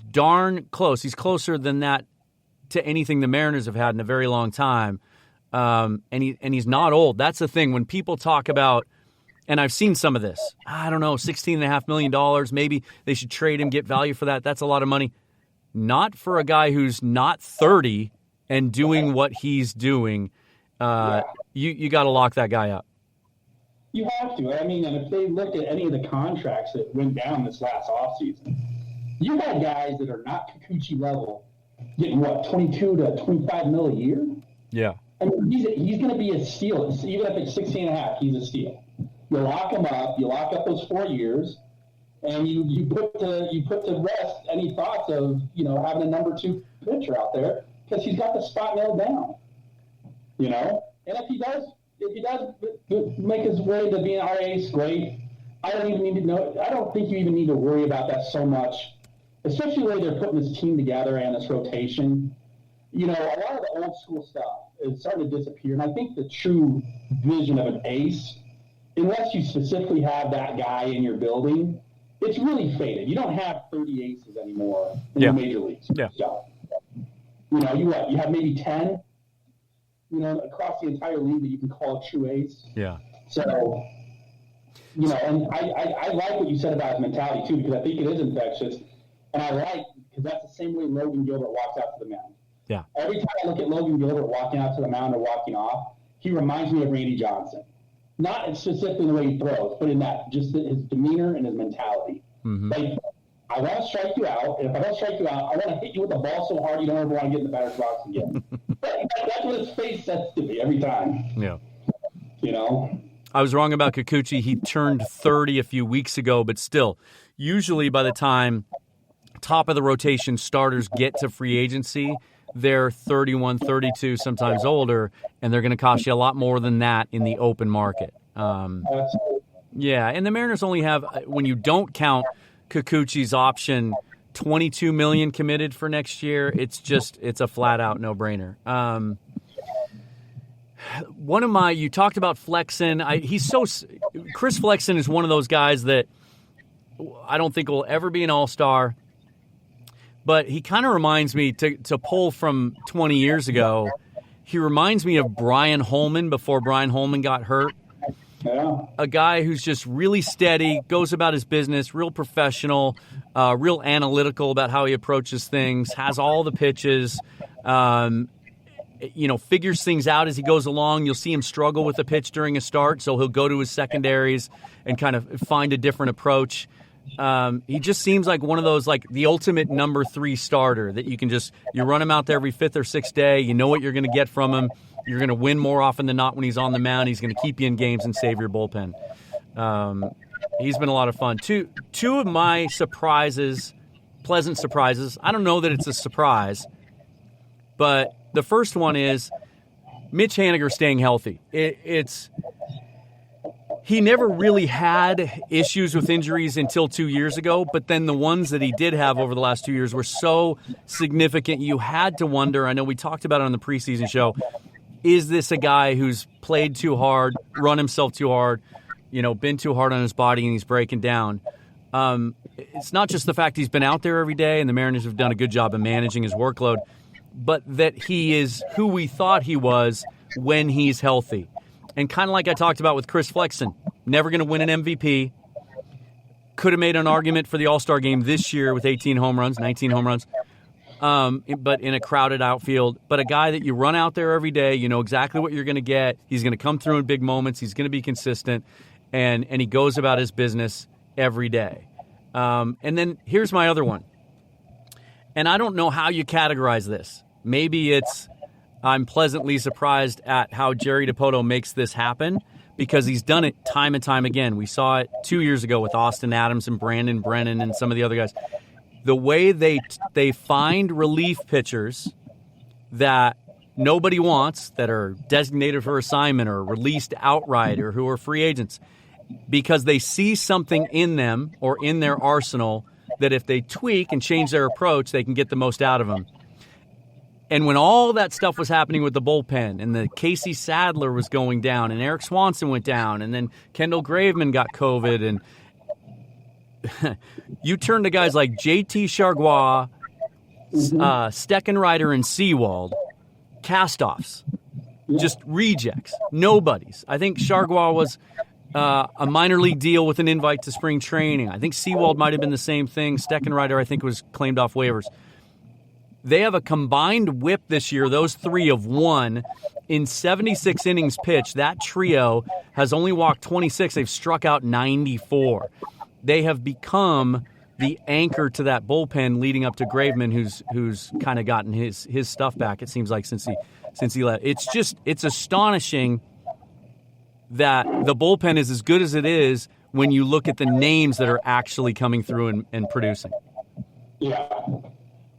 darn close. He's closer than that to anything the Mariners have had in a very long time, and he's not old. That's the thing. When people talk about, and I've seen some of this, I don't know, $16.5 million, maybe they should trade him, get value for that. That's a lot of money. Not for a guy who's not 30 and doing what he's doing. You got to lock that guy up.
You have to. I mean, and if they look at any of the contracts that went down this last offseason, you had guys that are not Kikuchi level getting, 22 to 25 mil a year?
Yeah.
I mean, he's going to be a steal. Even if it's 16.5, he's a steal. You lock him up. You lock up those 4 years. And you put to rest any thoughts of, having a number 2 pitcher out there, because he's got the spot nailed down. And if he does make his way to being our ace, great. I don't think you even need to worry about that so much, especially the way they're putting this team together and this rotation. A lot of the old school stuff is starting to disappear. And I think the true vision of an ace, unless you specifically have that guy in your building, it's really faded. You don't have 30 aces anymore in the major leagues.
Yeah.
So, you have maybe 10, across the entire league that you can call a true ace.
Yeah.
So, and I like what you said about his mentality too, because I think it is infectious. And I like, because that's the same way Logan Gilbert walks out to the mound.
Yeah.
Every time I look at Logan Gilbert walking out to the mound or walking off, he reminds me of Randy Johnson. Not specifically the way he throws, but in that, just his demeanor and his mentality.
Mm-hmm.
Like, I want to strike you out, and if I don't strike you out, I want to hit you with the ball so hard you don't ever want to get in the batter's box again. That's what his face says to me every time.
Yeah.
I
was wrong about Kikuchi. He turned 30 a few weeks ago, but still, usually by the time top of the rotation starters get to free agency, they're 31, 32, sometimes older, and they're going to cost you a lot more than that in the open market. Yeah, and the Mariners only have, when you don't count Kikuchi's option, $22 million committed for next year. It's a flat-out no-brainer. You talked about Flexen. Chris Flexen is one of those guys that I don't think will ever be an all-star. But he kind of reminds me, to pull from 20 years ago, he reminds me of Brian Holman before Brian Holman got hurt.
Yeah.
A guy who's just really steady, goes about his business, real professional, real analytical about how he approaches things, has all the pitches, figures things out as he goes along. You'll see him struggle with a pitch during a start, so he'll go to his secondaries and kind of find a different approach. He just seems like one of those, like the ultimate number 3 starter that you run him out there every 5th or 6th day. You know what you're going to get from him. You're going to win more often than not when he's on the mound. He's going to keep you in games and save your bullpen. He's been a lot of fun. Two of my pleasant surprises. I don't know that it's a surprise, but the first one is Mitch Haniger staying healthy. He never really had issues with injuries until 2 years ago, but then the ones that he did have over the last 2 years were so significant you had to wonder, I know we talked about it on the preseason show, is this a guy who's played too hard, run himself too hard, been too hard on his body and he's breaking down? It's not just the fact he's been out there every day and the Mariners have done a good job of managing his workload, but that he is who we thought he was when he's healthy. And kind of like I talked about with Chris Flexen, never going to win an MVP. Could have made an argument for the All-Star game this year with 19 home runs, but in a crowded outfield. But a guy that you run out there every day, you know exactly what you're going to get. He's going to come through in big moments. He's going to be consistent, and he goes about his business every day. And then here's my other one. And I don't know how you categorize this. Maybe I'm pleasantly surprised at how Jerry Dipoto makes this happen, because he's done it time and time again. We saw it 2 years ago with Austin Adams and Brandon Brennan and some of the other guys. The way they find relief pitchers that nobody wants, that are designated for assignment or released outright or who are free agents, because they see something in them or in their arsenal that if they tweak and change their approach, they can get the most out of them. And when all that stuff was happening with the bullpen and the Casey Sadler was going down and Eric Swanson went down and then Kendall Graveman got COVID, and you turn to guys like JT Chargois, Steckenrider, and Seawald, cast-offs, just rejects, nobodies. I think Chargois was a minor league deal with an invite to spring training. I think Seawald might have been the same thing. Steckenrider, I think, was claimed off waivers. They have a combined whip this year, those three, of 1 in 76 innings pitched. That trio has only walked 26. They've struck out 94. They have become the anchor to that bullpen leading up to Graveman, who's kind of gotten his stuff back, it seems like, since he left. It's astonishing that the bullpen is as good as it is when you look at the names that are actually coming through and producing.
Yeah.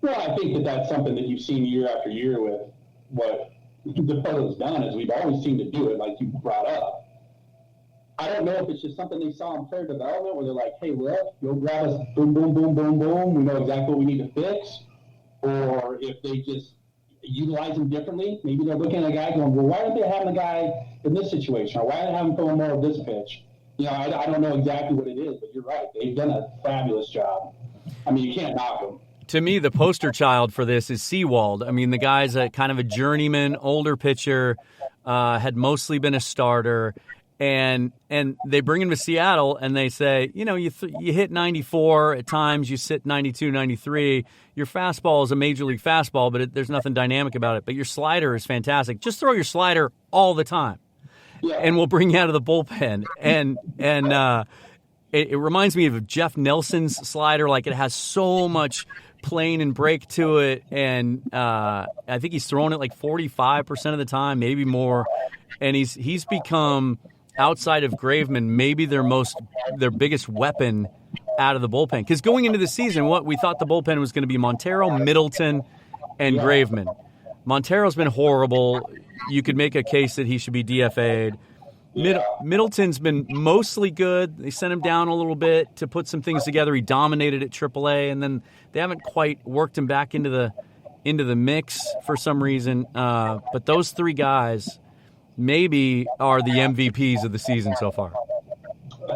Well, I think that's something that you've seen year after year with what Dipoto's done, is we've always seemed to do it, like you brought up. I don't know if it's just something they saw in player development where they're like, hey, look, go grab us, boom, boom, boom, boom, boom. We know exactly what we need to fix. Or if they just utilize him differently. Maybe they're looking at a guy going, well, why aren't they having a guy in this situation? Or why aren't they having throwing more of this pitch? I don't know exactly what it is, but you're right. They've done a fabulous job. I mean, you can't knock them.
To me, the poster child for this is Sewald. I mean, the guy's a kind of a journeyman, older pitcher, had mostly been a starter. And they bring him to Seattle, and they say, you hit 94 at times, you sit 92, 93. Your fastball is a major league fastball, but there's nothing dynamic about it. But your slider is fantastic. Just throw your slider all the time, and we'll bring you out of the bullpen. And it reminds me of Jeff Nelson's slider. Like, it has so much plane and break to it, and I think he's throwing it like 45% of the time, maybe more. And he's become, outside of Graveman, maybe their biggest weapon out of the bullpen. Because going into the season, what we thought the bullpen was going to be Montero, Middleton, and Graveman. Montero's been horrible. You could make a case that he should be DFA'd. Middleton's been mostly good. They sent him down a little bit to put some things together. He dominated at AAA, and then they haven't quite worked him back into the mix for some reason. But those three guys maybe are the MVPs of the season so far.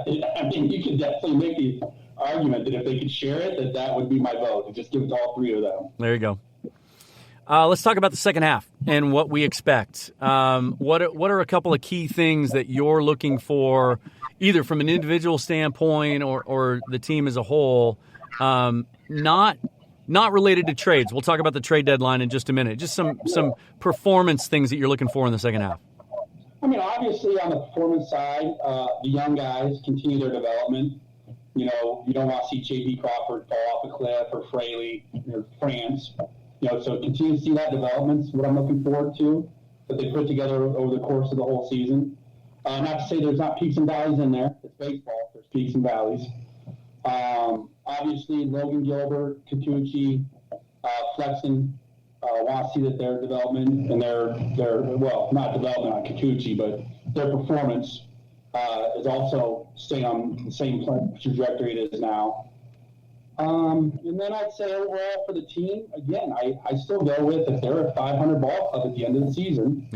I mean, you could definitely make the argument that if they could share it, that would be my vote. And just give it to all three of them.
There you go. Let's talk about the second half and what we expect. What are a couple of key things that you're looking for, either from an individual standpoint or the team as a whole, not related to trades? We'll talk about the trade deadline in just a minute. Just some performance things that you're looking for in the second half.
I mean, obviously on the performance side, the young guys continue their development. You don't want to see J.P. Crawford fall off a cliff or Fraley or France. So continue to see that development is what I'm looking forward to, that they put together over the course of the whole season. Not to say there's not peaks and valleys in there. It's baseball. There's peaks and valleys. Obviously, Logan Gilbert, Kikuchi, Flexen, want to see that their development and their not development on Kikuchi, but their performance is also staying on the same trajectory it is now. And then I'd say overall for the team, again, I still go with if they're a 500 ball club at the end of the season,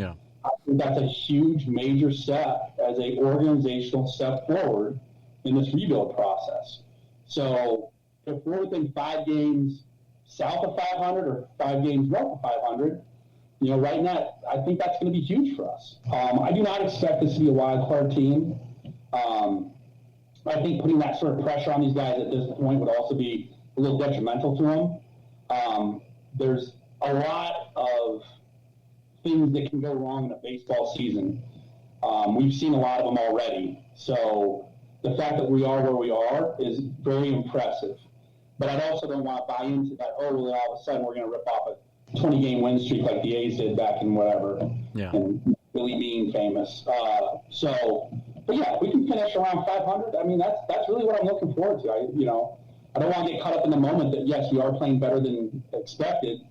I think that's a huge, major step as a organizational step forward in this rebuild process. So if we're within 5 games south of 500 or 5 games north of 500, right now, I think that's going to be huge for us. I do not expect this to be a wild card team. I think putting that sort of pressure on these guys at this point would also be a little detrimental to them. There's a lot of things that can go wrong in a baseball season. We've seen a lot of them already. So the fact that we are where we are is very impressive. But I also don't want to buy into that, all of a sudden we're going to rip off a 20-game win streak like the A's did back in whatever. Yeah. And Billy Bean famous. But yeah, if we can finish around 500, I mean, that's really what I'm looking forward to. I don't want to get caught up in the moment that, yes, we are playing better than expected,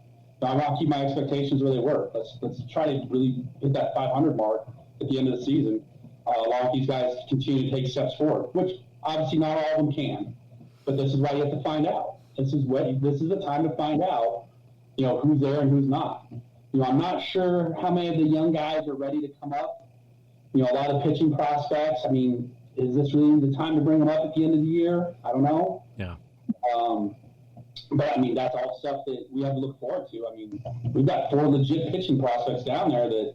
but I want to keep my expectations where they were. Let's try to really hit that 500 mark at the end of the season, along with these guys continue to take steps forward, which obviously not all of them can. But this is why you have to find out. This is the time to find out, who's there and who's not. I'm not sure how many of the young guys are ready to come up. A lot of pitching prospects. I mean, is this really the time to bring them up at the end of the year? I don't know. Yeah. But, I mean, that's all stuff that we have to look forward to. I mean, we've got 4 legit pitching prospects down there that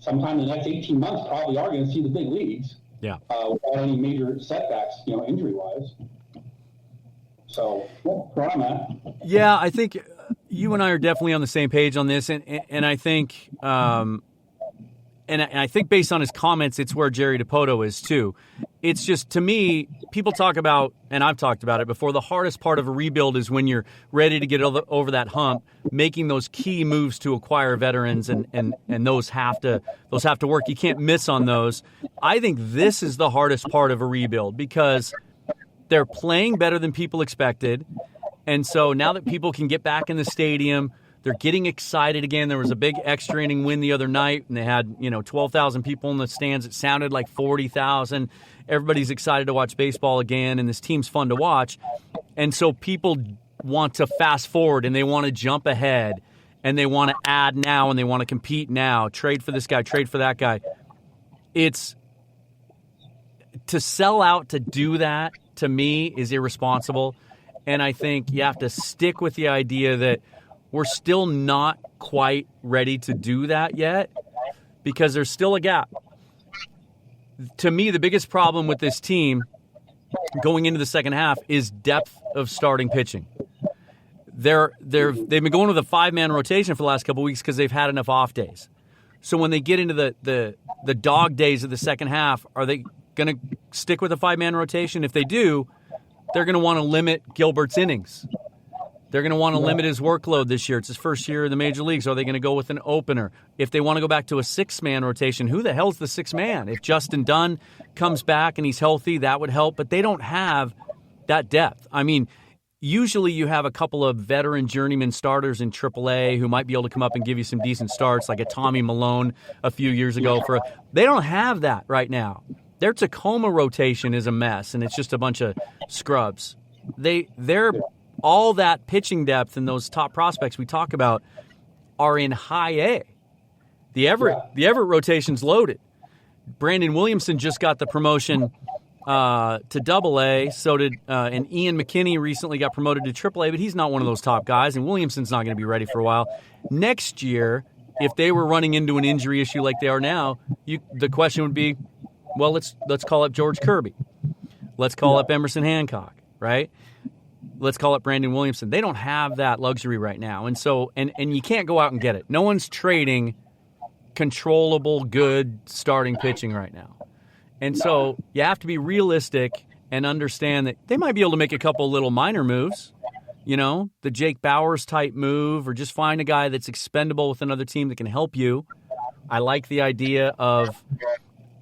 sometime in the next 18 months probably are going to see the big leagues. Yeah. Without any major setbacks, injury-wise. So, where I'm at.
Yeah, I think you and I are definitely on the same page on this, and I think and I think based on his comments, it's where Jerry Dipoto is too. it's just, to me, people talk about, and I've talked about it before, the hardest part of a rebuild is when you're ready to get over that hump, making those key moves to acquire veterans, and those have to work. You can't miss on those. I think this is the hardest part of a rebuild because they're playing better than people expected. And so now that people can get back in the stadium, they're getting excited again. There was a big extra inning win the other night, and they had 12,000 people in the stands. It sounded like 40,000. Everybody's excited to watch baseball again, and this team's fun to watch. And so people want to fast forward, and they want to jump ahead, and they want to add now, and they want to compete now, trade for this guy, trade for that guy. It's to sell out to do that, to me, is irresponsible. And I think you have to stick with the idea that we're still not quite ready to do that yet because there's still a gap. To me, the biggest problem with this team going into the second half is depth of starting pitching. They've been going with a 5-man rotation for the last couple of weeks because they've had enough off days. So when they get into the dog days of the second half, are they going to stick with a 5-man rotation? If they do, they're going to want to limit Gilbert's innings. They're going to want to limit his workload this year. It's his first year in the major leagues. Are they going to go with an opener? If they want to go back to a 6-man rotation, who the hell's the 6th man? If Justin Dunn comes back and he's healthy, that would help. But they don't have that depth. I mean, usually you have a couple of veteran journeyman starters in AAA who might be able to come up and give you some decent starts, like a Tommy Malone a few years ago. They don't have that right now. Their Tacoma rotation is a mess, and it's just a bunch of scrubs. They're all that pitching depth and those top prospects we talk about are in high A. The Everett rotation's loaded. Brandon Williamson just got the promotion to Double A. So did and Ian McKinney recently got promoted to Triple A, but he's not one of those top guys, and Williamson's not going to be ready for a while. Next year, if they were running into an injury issue like they are now, the question would be, well, let's call up George Kirby. Let's call up Emerson Hancock, right? Let's call it Brandon Williamson. They don't have that luxury right now. And so, and you can't go out and get it. No one's trading controllable, good starting pitching right now. And so you have to be realistic and understand that they might be able to make a couple little minor moves, the Jake Bauers type move, or just find a guy that's expendable with another team that can help you. I like the idea of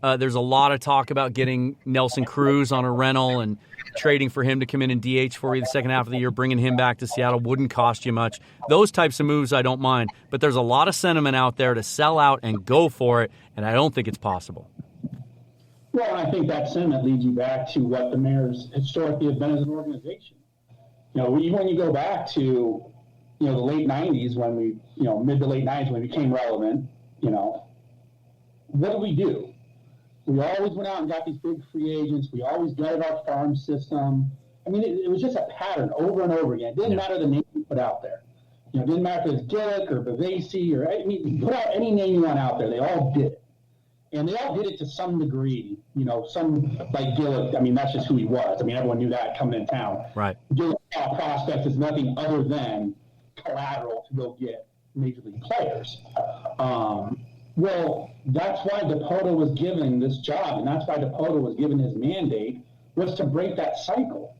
there's a lot of talk about getting Nelson Cruz on a rental and trading for him to come in and DH for you the second half of the year, bringing him back to Seattle wouldn't cost you much. Those types of moves I don't mind, but there's a lot of sentiment out there to sell out and go for it, and I don't think it's possible.
Well, I think that sentiment leads you back to what the Mariners historically have been as an organization. When you go back to, the late 90s when we, mid to late 90s when we became relevant, what did we do? We always went out and got these big free agents. We always gutted our farm system. I mean, it was just a pattern over and over again. It didn't matter the name you put out there. It didn't matter if it was Gillick or Bavasi you put out any name you want out there. They all did it. And they all did it to some degree. Some like Gillick, I mean, that's just who he was. I mean, everyone knew that coming in town.
Right.
Gillick prospects is nothing other than collateral to go get major league players. Well, that's why Dipoto was given this job, and that's why Dipoto was given his mandate, was to break that cycle.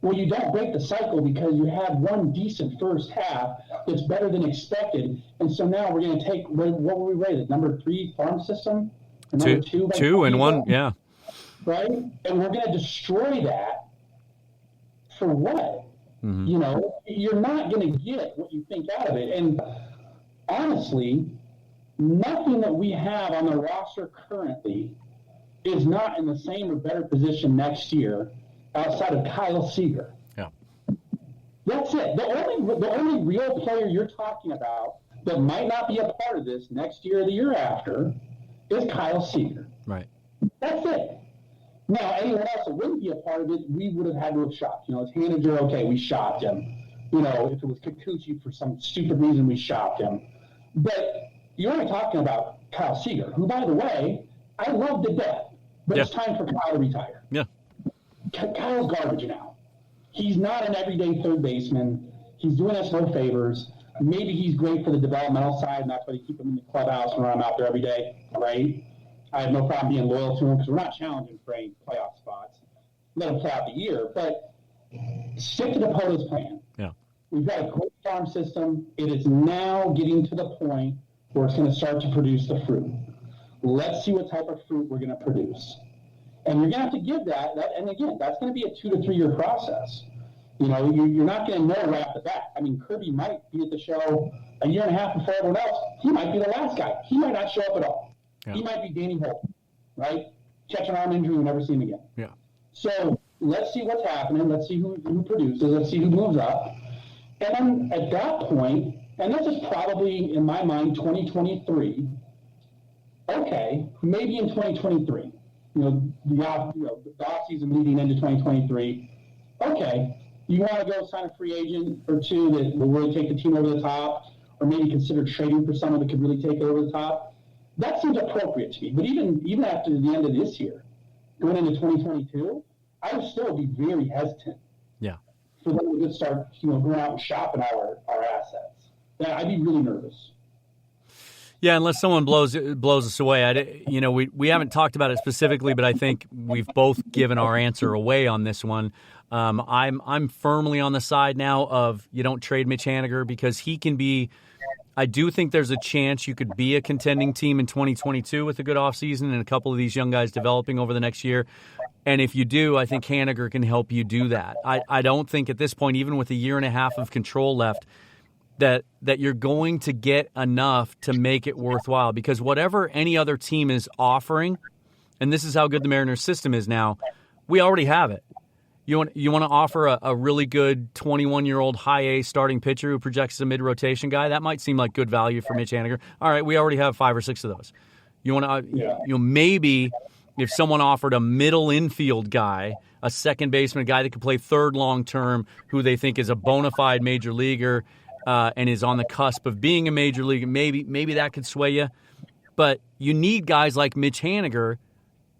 Well, you don't break the cycle because you had one decent first half that's better than expected, and so now we're going to take, what were we rated, number 3 farm system? Or number 2?
2 and 1, yeah.
Right? And we're going to destroy that for what? Mm-hmm. You're not going to get what you think out of it. And honestly, nothing that we have on the roster currently is not in the same or better position next year outside of Kyle Seager.
Yeah.
That's it. The only real player you're talking about that might not be a part of this next year or the year after is Kyle Seager.
Right.
That's it. Now, anyone else that wouldn't be a part of it, we would have had to have shot. It's Haniger, okay, we shopped him. If it was Kikuchi for some stupid reason, we shopped him. But you're only talking about Kyle Seager, who, by the way, I love to death, but It's time for Kyle to retire.
Yeah.
Kyle's garbage now. He's not an everyday third baseman. He's doing us no favors. Maybe he's great for the developmental side, and that's why they keep him in the clubhouse and run him out there every day, right? I have no problem being loyal to him because we're not challenging for any playoff let him play out the year. But stick to Poto's plan.
Yeah.
We've got a great farm system. It is now getting to the point where it's going to start to produce the fruit. Let's see what type of fruit we're going to produce. And you're going to have to give that, and again, that's going to be a 2 to 3 year process. You know, you're not going to know right off the bat. I mean, Kirby might be at the show a year and a half before everyone else. He might be the last guy. He might not show up at all. Yeah. He might be Danny Holt, right? Catch an arm injury, we never see him again.
Yeah.
So let's see what's happening. Let's see who produces. Let's see who moves up. And then at that point, and this is probably, in my mind, 2023, okay, maybe in 2023, the off-season leading into 2023, okay, you want to go sign a free agent or two that will really take the team over the top, or maybe consider trading for someone that could really take it over the top. That seems appropriate to me. But even after the end of this year, going into 2022, I would still be very hesitant.
Yeah.
For them to just start, going out and shopping our assets. Yeah, I'd be really nervous.
Yeah, unless someone blows us away. We haven't talked about it specifically, but I think we've both given our answer away on this one. I'm firmly on the side now of you don't trade Mitch Haniger because he can be. I do think there's a chance you could be a contending team in 2022 with a good offseason and a couple of these young guys developing over the next year. And if you do, I think Haniger can help you do that. I don't think at this point, even with a year and a half of control left, that you're going to get enough to make it worthwhile. Because whatever any other team is offering, and this is how good the Mariners system is now, we already have it. You want to offer a really good 21-year-old high-A starting pitcher who projects as a mid-rotation guy? That might seem like good value for Mitch Haniger. All right, we already have 5 or 6 of those. You want to, maybe if someone offered a middle infield guy, a second baseman, a guy that could play third long-term, who they think is a bona fide major leaguer and is on the cusp of being a major leaguer, maybe that could sway you. But you need guys like Mitch Haniger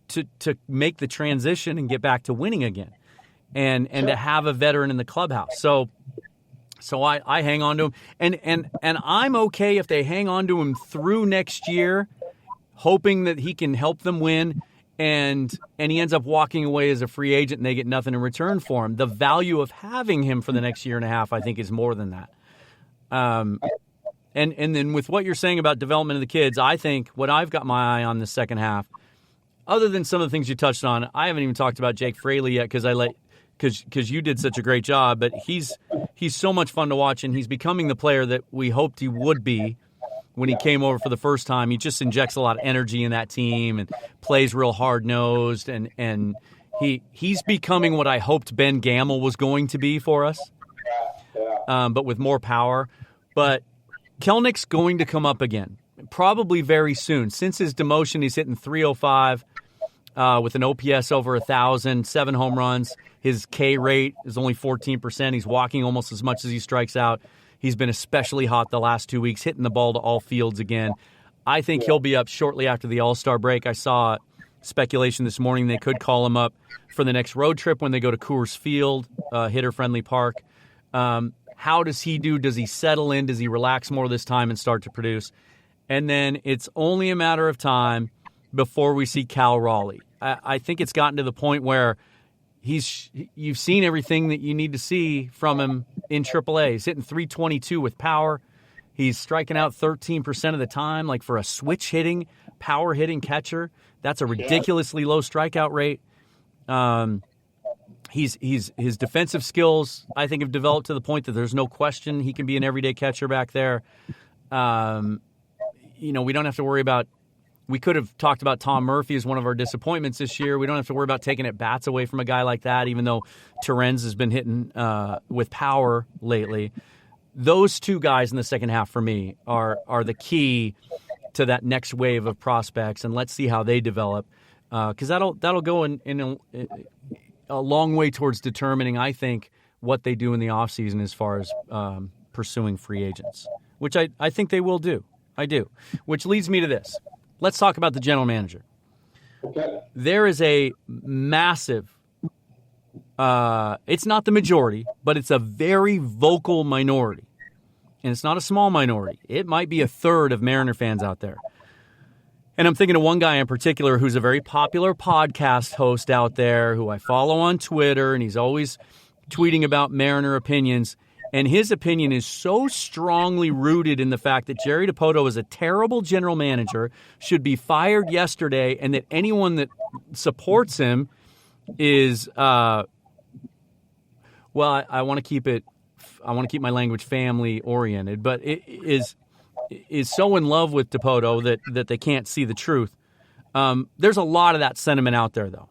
to make the transition and get back to winning again. And to have a veteran in the clubhouse. So I hang on to him. And I'm okay if they hang on to him through next year, hoping that he can help them win, and he ends up walking away as a free agent and they get nothing in return for him. The value of having him for the next year and a half, I think, is more than that. And then with what you're saying about development of the kids, I think what I've got my eye on the second half, other than some of the things you touched on, I haven't even talked about Jake Fraley yet because you did such a great job, but he's so much fun to watch, and he's becoming the player that we hoped he would be when he came over for the first time. He just injects a lot of energy in that team and plays real hard-nosed, and he's becoming what I hoped Ben Gamel was going to be for us, but with more power. But Kelnick's going to come up again, probably very soon. Since his demotion, he's hitting .305. With an OPS over 1,000, 7 home runs. His K rate is only 14%. He's walking almost as much as he strikes out. He's been especially hot the last 2 weeks, hitting the ball to all fields again. I think he'll be up shortly after the All-Star break. I saw speculation this morning they could call him up for the next road trip when they go to Coors Field, hitter-friendly park. How does he do? Does he settle in? Does he relax more this time and start to produce? And then it's only a matter of time before we see Cal Raleigh. I think it's gotten to the point where you've seen everything that you need to see from him in AAA. He's hitting .322 with power. He's striking out 13% of the time. Like for a switch-hitting, power-hitting catcher, that's a ridiculously low strikeout rate. His defensive skills, I think, have developed to the point that there's no question he can be an everyday catcher back there. We don't have to worry about. We could have talked about Tom Murphy as one of our disappointments this year. We don't have to worry about taking at bats away from a guy like that, even though Terens has been hitting with power lately. Those two guys in the second half for me are the key to that next wave of prospects, and let's see how they develop because that'll go in a long way towards determining, I think, what they do in the offseason as far as pursuing free agents, which I think they will do. I do, which leads me to this. Let's talk about the general manager.
Okay.
There is a massive, it's not the majority, but it's a very vocal minority. And it's not a small minority. It might be a third of Mariner fans out there And I'm thinking of one guy in particular who's a very popular podcast host out there who I follow on Twitter, and he's always tweeting about Mariner opinions. And his opinion is so strongly rooted in the fact that Jerry Dipoto is a terrible general manager, should be fired yesterday, and that anyone that supports him is, I want to keep my language family oriented, but it is so in love with Dipoto that they can't see the truth. There's a lot of that sentiment out there, though.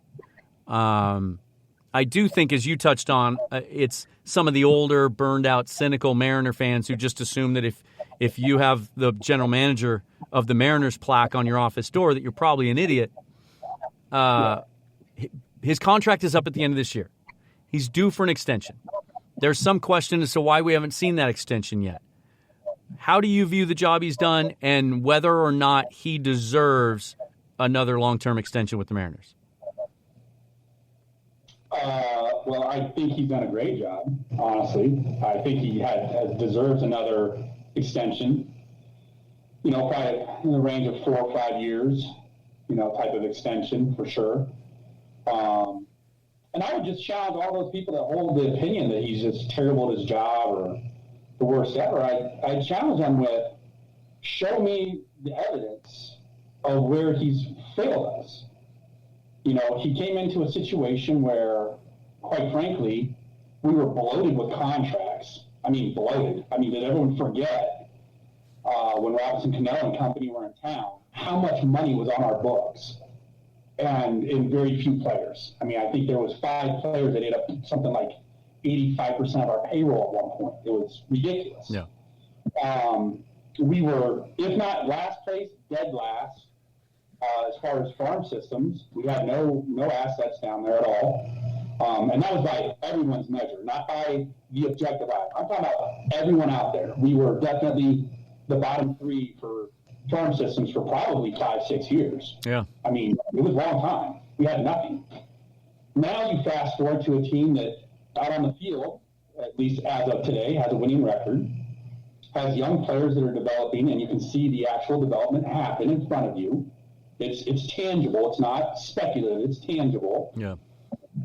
I do think, as you touched on, it's some of the older, burned-out, cynical Mariner fans who just assume that if you have the general manager of the Mariners plaque on your office door, that you're probably an idiot. His contract is up at the end of this year. He's due for an extension. There's some question as to why we haven't seen that extension yet. How do you view the job he's done and whether or not he deserves another long-term extension with the Mariners?
Well, I think he's done a great job, honestly. I think he deserves another extension, probably in the range of 4 or 5 years, type of extension for sure. And I would just challenge all those people that hold the opinion that he's just terrible at his job or the worst ever. I challenge them with, show me the evidence of where he's failed us. He came into a situation where, quite frankly, we were bloated with contracts. I mean, bloated. Did everyone forget when Robinson Cano and company were in town, how much money was on our books? And in very few players. I think there was 5 players that ate up something like 85% of our payroll at one point. It was ridiculous.
Yeah.
We were, if not last place, dead last. As far as farm systems, we had no assets down there at all. And that was by everyone's measure, not by the objective eye. I'm talking about everyone out there. We were definitely the bottom 3 for farm systems for probably 5-6 years.
Yeah.
It was a long time. We had nothing. Now you fast forward to a team that out on the field, at least as of today, has a winning record, has young players that are developing, and you can see the actual development happen in front of you. It's tangible. It's not speculative. It's tangible.
Yeah.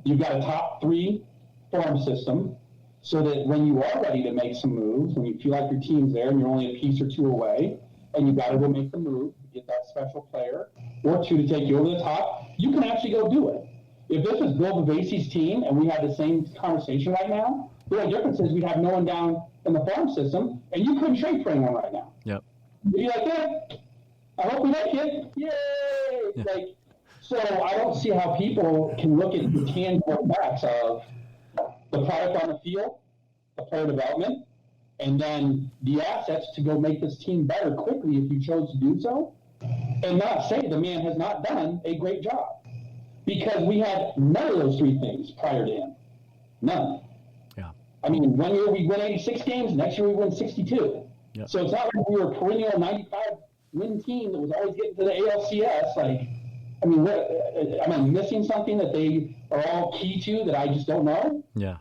You've got a top 3 farm system so that when you are ready to make some moves, when you feel like your team's there and you're only a piece or 2 away, and you got to go make the move, get that special player or 2 to take you over the top, you can actually go do it. If this was Bill Bavasi's team and we had the same conversation right now, the only difference is we'd have no one down in the farm system, and you couldn't trade for anyone right now.
Yep.
You'd be like, yeah, I hope we like it. Yay!
Yeah.
So I don't see how people can look at the tangible facts of the product on the field, the player development, and then the assets to go make this team better quickly if you chose to do so, and not say the man has not done a great job. Because we had none of those 3 things prior to him. None.
Yeah.
1 year we win 86 games, next year we win 62.
Yep.
So it's not like we were a perennial 95-win team that was always getting to the ALCS. Am I missing something that they are all key to that I just don't know?
Yeah.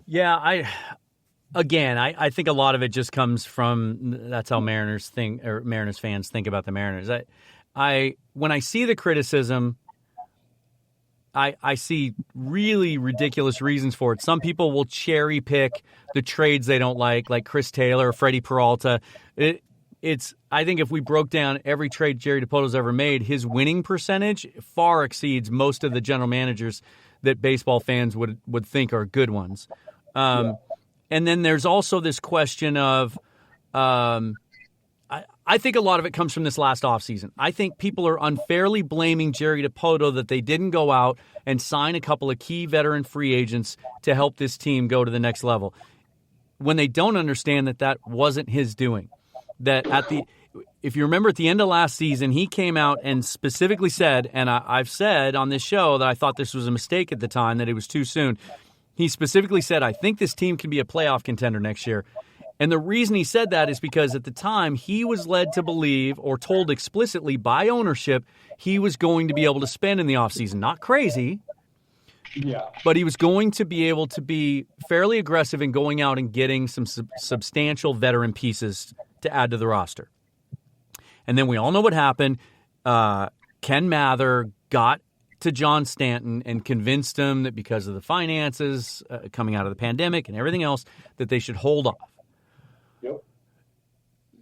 Yeah, I think a lot of it just comes from that's how Mariners fans think about the Mariners. When I see the criticism, I see really ridiculous reasons for it. Some people will cherry pick the trades they don't like Chris Taylor, Freddie Peralta. I think if we broke down every trade Jerry Dipoto's ever made, his winning percentage far exceeds most of the general managers that baseball fans would think are good ones. And then there's also this question of, I think a lot of it comes from this last offseason. I think people are unfairly blaming Jerry Dipoto that they didn't go out and sign a couple of key veteran free agents to help this team go to the next level, when they don't understand that wasn't his doing. That if you remember at the end of last season, he came out and specifically said, and I've said on this show that I thought this was a mistake at the time, that it was too soon. He specifically said, I think this team can be a playoff contender next year. And the reason he said that is because at the time he was led to believe, or told explicitly by ownership, he was going to be able to spend in the offseason. Not crazy, but he was going to be able to be fairly aggressive in going out and getting some substantial veteran pieces to add to the roster. And then we all know what happened. Ken Mather got to John Stanton and convinced him that because of the finances coming out of the pandemic and everything else, that they should hold off.
Yep.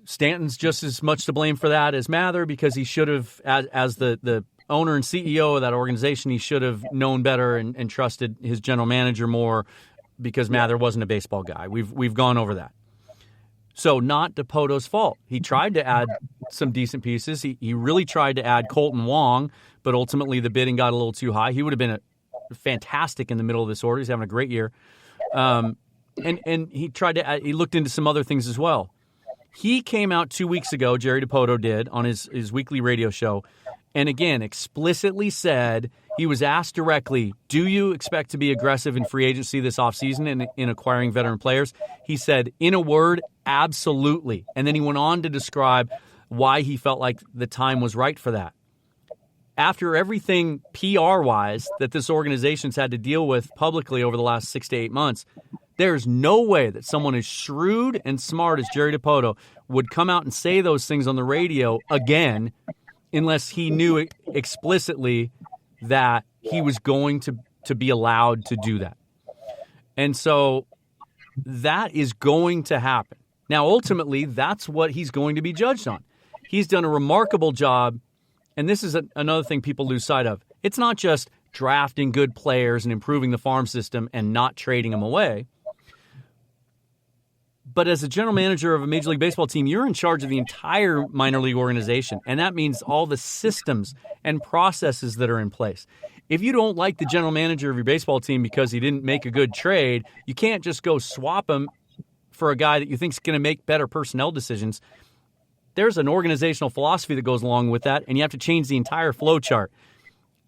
Stanton's just as much to blame for that as Mather, because he should have, as the owner and CEO of that organization, he should have known better and trusted his general manager more, because Mather wasn't a baseball guy. We've gone over that. So not Dipoto's fault. He tried to add some decent pieces. He really tried to add Colton Wong, but ultimately the bidding got a little too high. He would have been fantastic in the middle of this order. He's having a great year. And he tried to he looked into some other things as well. He came out 2 weeks ago, Jerry Dipoto did, on his weekly radio show, and again explicitly said, he was asked directly, do you expect to be aggressive in free agency this offseason and in acquiring veteran players? He said, in a word, absolutely. And then he went on to describe why he felt like the time was right for that. After everything PR-wise that this organization's had to deal with publicly over the last 6 to 8 months, there's no way that someone as shrewd and smart as Jerry Dipoto would come out and say those things on the radio again unless he knew explicitly that he was going to be allowed to do that. And so that is going to happen. Now, ultimately, that's what he's going to be judged on. He's done a remarkable job, and this is another thing people lose sight of. It's not just drafting good players and improving the farm system and not trading them away. But as a general manager of a Major League Baseball team, you're in charge of the entire minor league organization, and that means all the systems and processes that are in place. If you don't like the general manager of your baseball team because he didn't make a good trade, you can't just go swap him for a guy that you think is going to make better personnel decisions. There's an organizational philosophy that goes along with that, and you have to change the entire flow chart.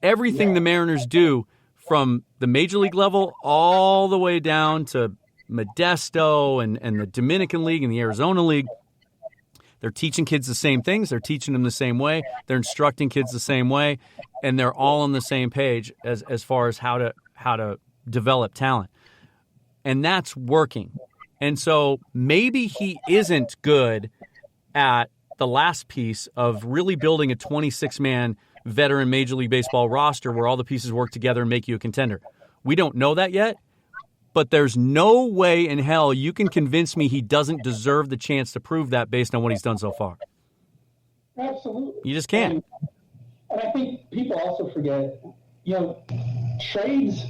Everything the Mariners do, from the Major League level all the way down to Modesto and the Dominican League and the Arizona League, they're teaching kids the same things. They're teaching them the same way. They're instructing kids the same way, and they're all on the same page as far as how to develop talent. And that's working. And so maybe he isn't good at the last piece of really building a 26-man veteran Major League Baseball roster where all the pieces work together and make you a contender. We don't know that yet. But there's no way in hell you can convince me he doesn't deserve the chance to prove that based on what he's done so far.
Absolutely.
You just can't.
And I think people also forget, trades,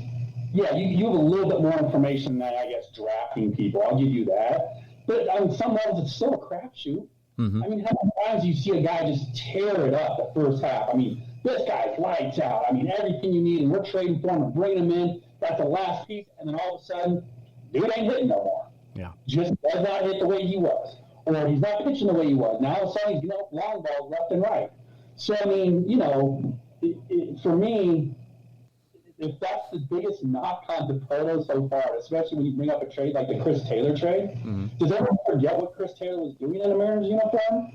you have a little bit more information than, I guess, drafting people. I'll give you that. But on some levels, it's still a crapshoot.
Mm-hmm.
I mean, how many times you see a guy just tear it up the first half? I mean, this guy's lights out. I mean, everything you need, and we're trading for him and bringing him in. That's the last piece, and then all of a sudden, dude ain't hitting no more.
Yeah.
Just does not hit the way he was. Or he's not pitching the way he was. Now all of a sudden, he's long balls left and right. So, I mean, for me, if that's the biggest knock on Dipoto so far, especially when you bring up a trade like the Chris Taylor trade, does everyone forget what Chris Taylor was doing in the Mariners uniform?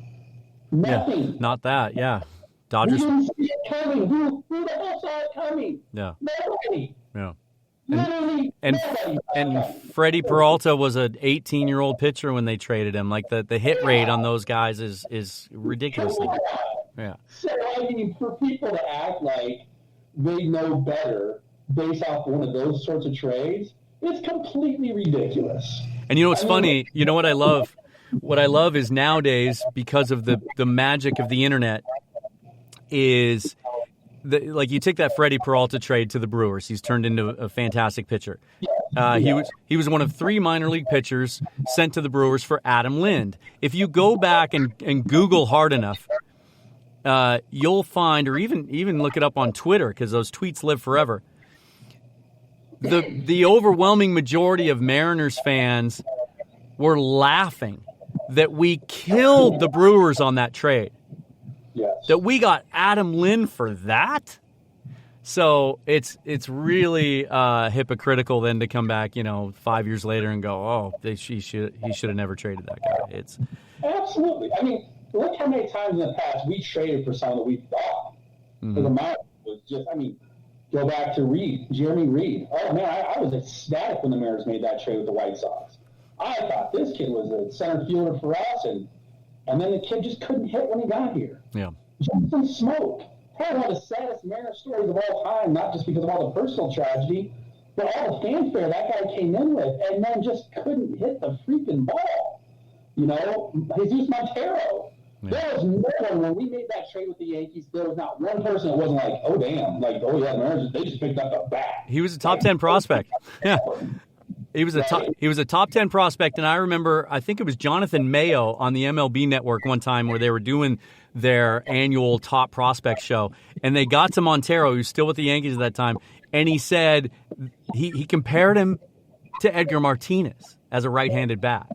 Nothing.
Yeah, not that, yeah. Dodgers.
We didn't see it coming. Who the hell saw it coming?
Yeah.
Nobody.
Yeah.
And
Freddie Peralta was an 18-year-old pitcher when they traded him. Like the hit rate on those guys is ridiculously. Yeah.
So I mean, for people to act like they know better based off one of those sorts of trades, it's completely ridiculous.
And you know what's funny? You know what I love? What I love is nowadays, because of the magic of the internet, is like you take that Freddie Peralta trade to the Brewers. He's turned into a fantastic pitcher. He was one of 3 minor league pitchers sent to the Brewers for Adam Lind. If you go back and Google hard enough, you'll find, or even look it up on Twitter, because those tweets live forever. The overwhelming majority of Mariners fans were laughing that we killed the Brewers on that trade.
Yes.
That we got Adam Lind for that? So it's really hypocritical then to come back, 5 years later and go, he should have never traded that guy. It's
absolutely. I mean, look how many times in the past we traded for someone that we thought for the Mariners was just. I mean, go back to Jeremy Reed. Oh man, I was ecstatic when the Mariners made that trade with the White Sox. I thought this kid was a center fielder for us, and And then the kid just couldn't hit when he got here.
Yeah.
Jonathan Smoke. Probably one of the saddest Mariner stories of all time, not just because of all the personal tragedy, but all the fanfare that guy came in with, and then just couldn't hit the freaking ball. You know, Jesus Montero. Yeah. There was no one, when we made that trade with the Yankees, there was not one person that wasn't like, oh, damn, like, oh, yeah, the Mariners, they just picked up the bat.
He was a top 10 prospect. Yeah. He was a top 10 prospect, and I remember, I think it was Jonathan Mayo on the MLB Network one time where they were doing their annual top prospect show, and they got to Montero, who's still with the Yankees at that time, and he said he compared him to Edgar Martinez as a right-handed bat.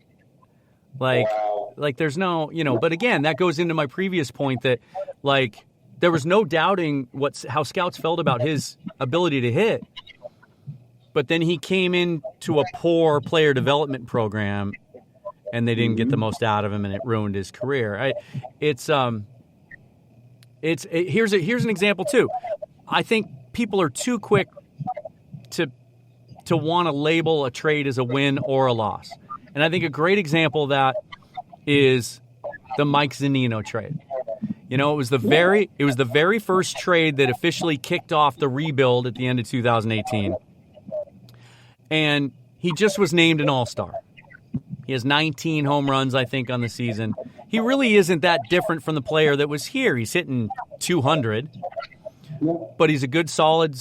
Like there's no, but again, that goes into my previous point that, like, there was no doubting how scouts felt about his ability to hit. But then he came into a poor player development program, and they didn't get the most out of him, and it ruined his career. Here's an example too. I think people are too quick to want to label a trade as a win or a loss, and I think a great example of that is the Mike Zunino trade. It was the very first trade that officially kicked off the rebuild at the end of 2018. And he just was named an all-star. He has 19 home runs, I think, on the season. He really isn't that different from the player that was here. He's hitting 200, but he's a good, solid,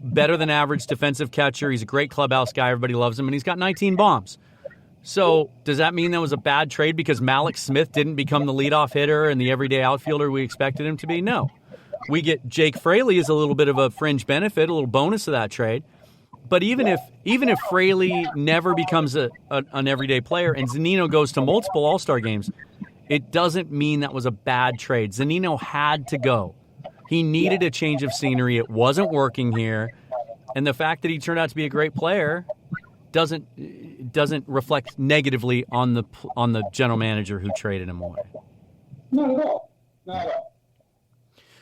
better than average defensive catcher. He's a great clubhouse guy. Everybody loves him, and he's got 19 bombs. So does that mean that was a bad trade because Malik Smith didn't become the leadoff hitter and the everyday outfielder we expected him to be? No. We get Jake Fraley as a little bit of a fringe benefit, a little bonus of that trade. But even if Fraley never becomes an everyday player and Zunino goes to multiple All-Star games, it doesn't mean that was a bad trade. Zunino had to go. He needed a change of scenery. It wasn't working here. And the fact that he turned out to be a great player doesn't reflect negatively on the general manager who traded him away.
Not at all. Not at all.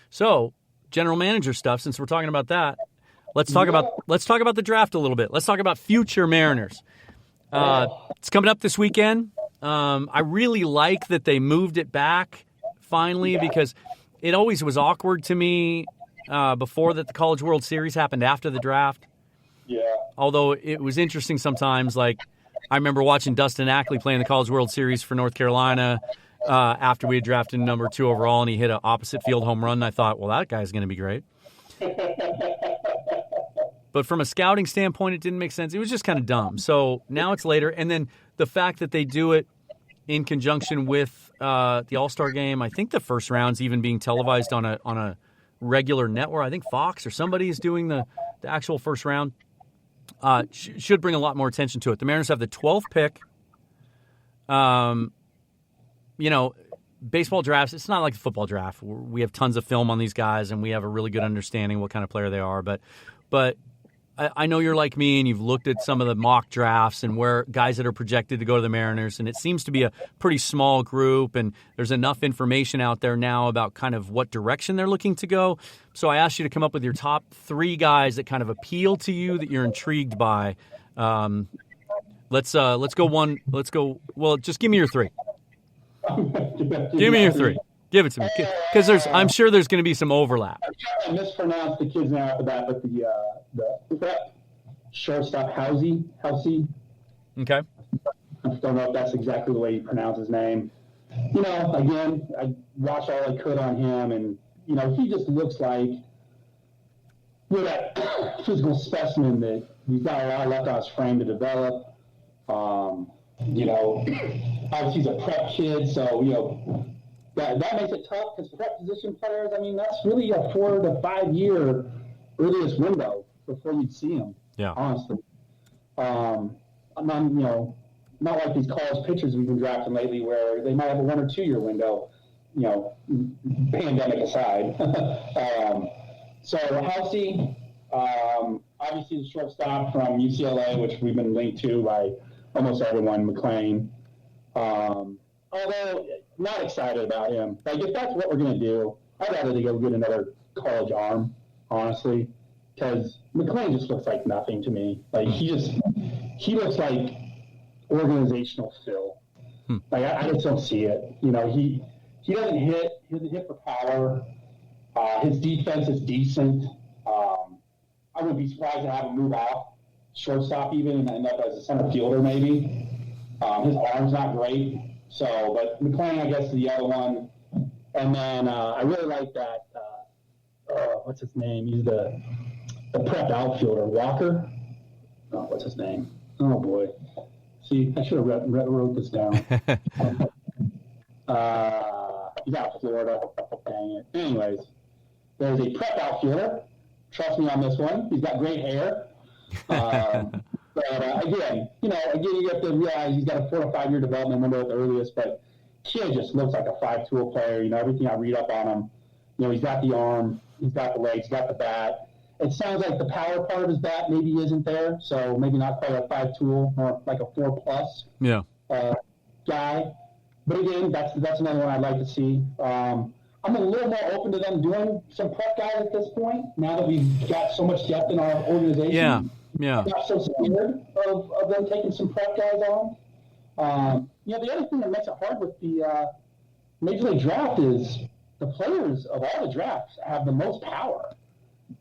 So, general manager stuff, since we're talking about that, let's talk about the draft a little bit. Let's talk about future Mariners. It's coming up this weekend. I really like that they moved it back finally because it always was awkward to me before that the College World Series happened after the draft.
Yeah.
Although it was interesting sometimes, like I remember watching Dustin Ackley play in the College World Series for North Carolina after we had drafted number 2 overall, and he hit an opposite field home run. And I thought, well, that guy's going to be great. But from a scouting standpoint, it didn't make sense. It was just kind of dumb. So now it's later. And then the fact that they do it in conjunction with the All-Star game, I think the first round's even being televised on a regular network. I think Fox or somebody is doing the actual first round. Should bring a lot more attention to it. The Mariners have the 12th pick. Baseball drafts, it's not like the football draft. We have tons of film on these guys, and we have a really good understanding what kind of player they are. But I know you're like me, and you've looked at some of the mock drafts and where guys that are projected to go to the Mariners, and it seems to be a pretty small group, and there's enough information out there now about kind of what direction they're looking to go. So I asked you to come up with your top 3 guys that kind of appeal to you, that you're intrigued by. Let's go one. Let's go. Well, just give me your 3. Give me your 3. Give it to me, because I'm sure there's going to be some overlap.
I mispronounced the kid's name after that, but the shortstop Housey.
Okay.
I don't know if that's exactly the way you pronounce his name. Again, I watched all I could on him, and he just looks like that physical specimen that he's got a lot left on his frame to develop. Obviously he's a prep kid, so that makes it tough because prep position players, that's really a 4 to 5 year earliest window before you'd see them.
Yeah.
Honestly. Not like these college pitchers we've been drafting lately where they might have a 1 or 2 year window, pandemic aside. So Housey, obviously the shortstop from UCLA, which we've been linked to by almost everyone, McLean. Although not excited about him. Like, if that's what we're going to do, I'd rather they go get another college arm, honestly, because McLean just looks like nothing to me. Like, he looks like organizational fill. Like I just don't see it. You know, he doesn't hit. He doesn't hit for power. His defense is decent. I wouldn't be surprised to have him move out shortstop even and end up as a center fielder maybe. His arm's not great. So, but McClain, I guess, is the other one. And then I really like that. What's his name? He's the prep outfielder, Walker. Oh, what's his name? Oh boy. See, I should have wrote this down. He's out of Florida. Dang it. Anyways, there's a prep outfielder. Trust me on this one. He's got great hair. But again, you have to realize he's got a 4 to 5 year development window at the earliest. But kid just looks like a 5-tool player. You know, everything I read up on him. You know, he's got the arm, he's got the legs, he's got the bat. It sounds like the power part of his bat maybe isn't there, so maybe not quite a 5-tool, or like a 4+ guy. But again, that's another one I'd like to see. I'm a little more open to them doing some prep guys at this point, now that we've got so much depth in our organization.
Yeah.
I'm not so scared of them taking some prep guys on. The other thing that makes it hard with the Major League Draft is the players of all the drafts have the most power.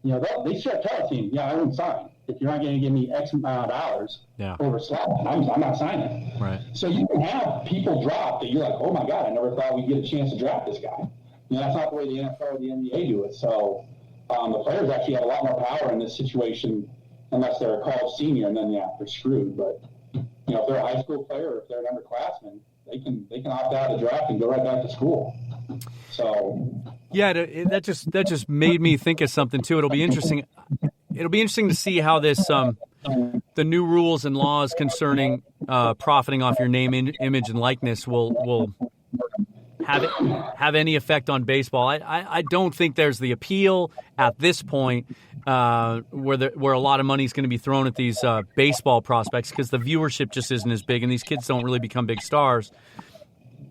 You know, they start tell a team, I wouldn't sign. If you're not going to give me X amount of dollars over slot, I'm not signing.
Right.
So you can have people drop that you're like, oh my God, I never thought we'd get a chance to draft this guy. You know, that's not the way the NFL or the NBA do it. So the players actually have a lot more power in this situation, unless they're a college senior, and then they're screwed. But you know, if they're a high school player or if they're an underclassman, they can opt out of the draft and go right back to school. So
yeah, that just made me think of something too. It'll be interesting to see how this the new rules and laws concerning profiting off your name, image, and likeness will have any effect on baseball. I don't think there's the appeal at this point where a lot of money is going to be thrown at these baseball prospects because the viewership just isn't as big and these kids don't really become big stars.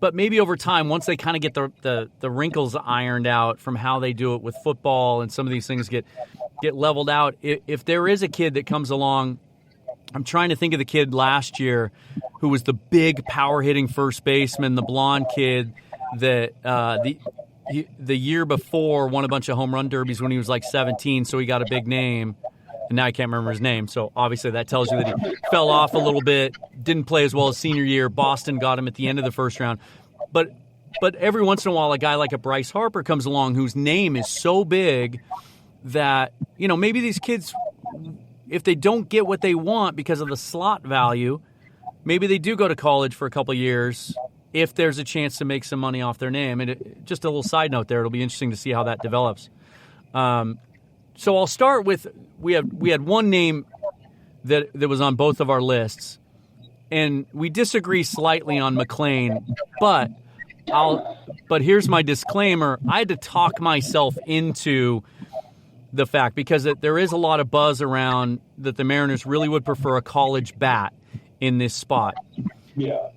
But maybe over time, once they kind of get the wrinkles ironed out from how they do it with football and some of these things get leveled out, if there is a kid that comes along, I'm trying to think of the kid last year who was the big power-hitting first baseman, the blonde kid that the year before won a bunch of home run derbies when he was like 17, so he got a big name. And now I can't remember his name, so obviously that tells you that he fell off a little bit, didn't play as well as senior year. Boston got him at the end of the first round. But every once in a while, a guy like a Bryce Harper comes along whose name is so big that, you know, maybe these kids, if they don't get what they want because of the slot value, maybe they do go to college for a couple of years if there's a chance to make some money off their name. And just a little side note there, it'll be interesting to see how that develops. So I'll start with we had one name that was on both of our lists, and we disagree slightly on McClain, but here's my disclaimer. I had to talk myself into the fact because there is a lot of buzz around that the Mariners really would prefer a college bat in this spot.
yeah,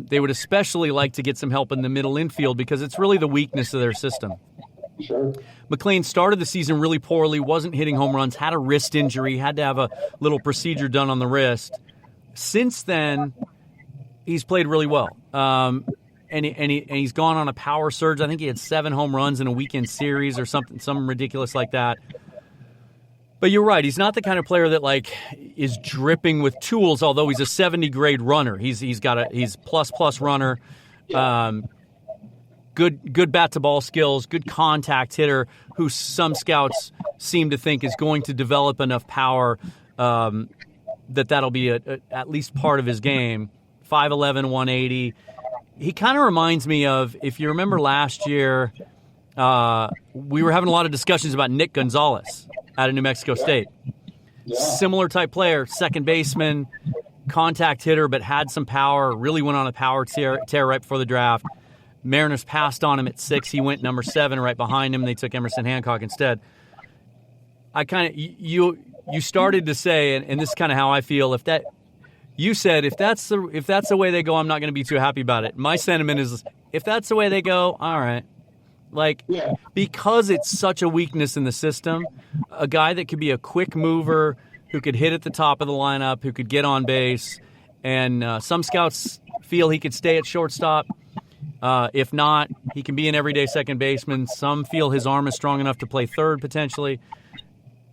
They would especially like to get some help in the middle infield because it's really the weakness of their system.
sure.
McClain started the season really poorly, wasn't hitting home runs, had a wrist injury, had to have a little procedure done on the wrist. Since then, he's played really well. And he's gone on a power surge. I think he had 7 home runs in a weekend series or something ridiculous like that. But you're right. He's not the kind of player that is dripping with tools, although he's a 70 grade runner. He's plus runner. Good bat to ball skills, good contact hitter who some scouts seem to think is going to develop enough power that'll be at least part of his game. 5'11", 180. He kind of reminds me of, if you remember last year, we were having a lot of discussions about Nick Gonzalez out of New Mexico State.
Yeah.
Similar type player, second baseman, contact hitter, but had some power, really went on a power tear right before the draft. Mariners passed on him at 6. He went number 7 right behind him. They took Emerson Hancock instead. You started to say, and this is kind of how I feel, if that's the way they go, I'm not going to be too happy about it. My sentiment is, if that's the way they go, all right. Because it's such a weakness in the system, a guy that could be a quick mover, who could hit at the top of the lineup, who could get on base, and some scouts feel he could stay at shortstop. If not, he can be an everyday second baseman. Some feel his arm is strong enough to play third potentially.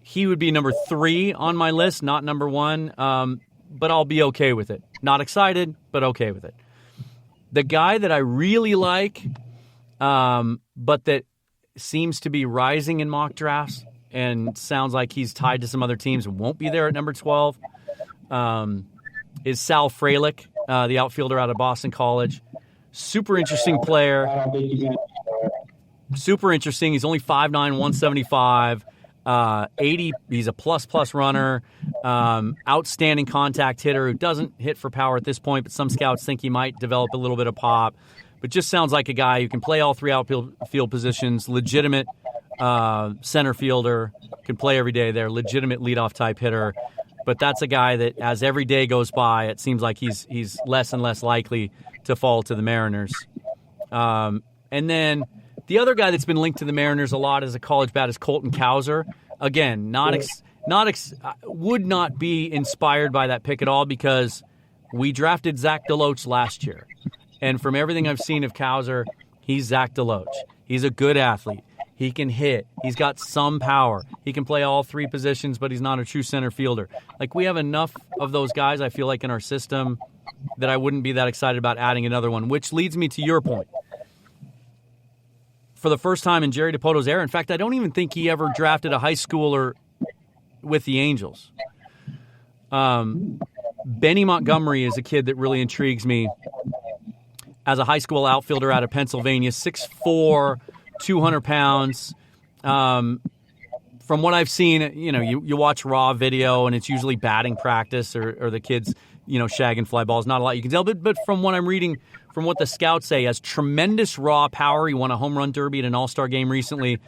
He would be number 3 on my list, not number 1, but I'll be okay with it. Not excited, but okay with it. The guy that I really like, but that seems to be rising in mock drafts and sounds like he's tied to some other teams and won't be there at number 12, is Sal Frelick, the outfielder out of Boston College. Super interesting player.
I don't think he's going to.
Super interesting. He's only 5'9", 175. 80. He's a plus runner. Outstanding contact hitter who doesn't hit for power at this point, but some scouts think he might develop a little bit of pop. But just sounds like a guy who can play all 3 outfield positions. Legitimate center fielder. Can play every day there. Legitimate leadoff type hitter. But that's a guy that, as every day goes by, it seems like he's less and less likely to fall to the Mariners. And then the other guy that's been linked to the Mariners a lot as a college bat is Colton Cowser. Again, would not be inspired by that pick at all because we drafted Zach DeLoach last year. And from everything I've seen of Cowser, he's Zach DeLoach. He's a good athlete. He can hit. He's got some power. He can play all 3 positions, but he's not a true center fielder. Like, we have enough of those guys, I feel like, in our system that I wouldn't be that excited about adding another one, which leads me to your point. For the first time in Jerry Dipoto's era, in fact, I don't even think he ever drafted a high schooler with the Angels. Benny Montgomery is a kid that really intrigues me as a high school outfielder out of Pennsylvania, 6'4", 200 pounds. From what I've seen, you watch raw video and it's usually batting practice or the kids, shagging fly balls. Not a lot you can tell, but from what I'm reading, from what the scouts say, has tremendous raw power. He won a home run derby at an all-star game recently.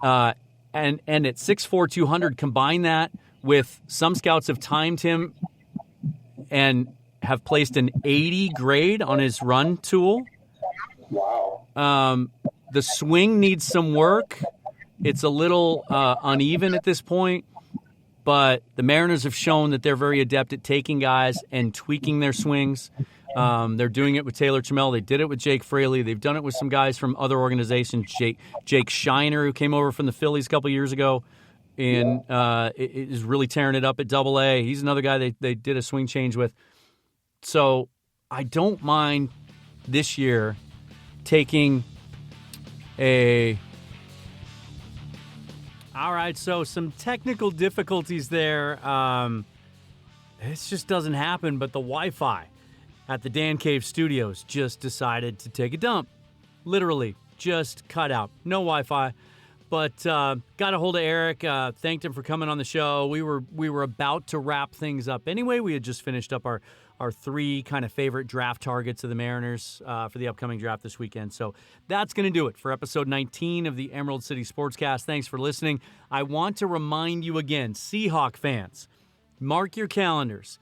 And at 6'4", 200, combine that with some scouts have timed him and have placed an 80 grade on his run tool.
Wow.
The swing needs some work. It's a little uneven at this point, but the Mariners have shown that they're very adept at taking guys and tweaking their swings. They're doing it with Taylor Trammell. They did it with Jake Fraley. They've done it with some guys from other organizations. Jake Shiner, who came over from the Phillies a couple years ago, and is really tearing it up at Double-A. He's another guy they did a swing change with. So I don't mind this year taking all right, so some technical difficulties there. This just doesn't happen, but the Wi-Fi at the Dan Cave Studios just decided to take a dump. Literally, just cut out. No Wi-Fi. But got a hold of Erik, thanked him for coming on the show. We were about to wrap things up anyway. We had just finished up our 3 kind of favorite draft targets of the Mariners for the upcoming draft this weekend. So that's going to do it for episode 19 of the Emerald City Sportscast. Thanks for listening. I want to remind you again, Seahawk fans, mark your calendars.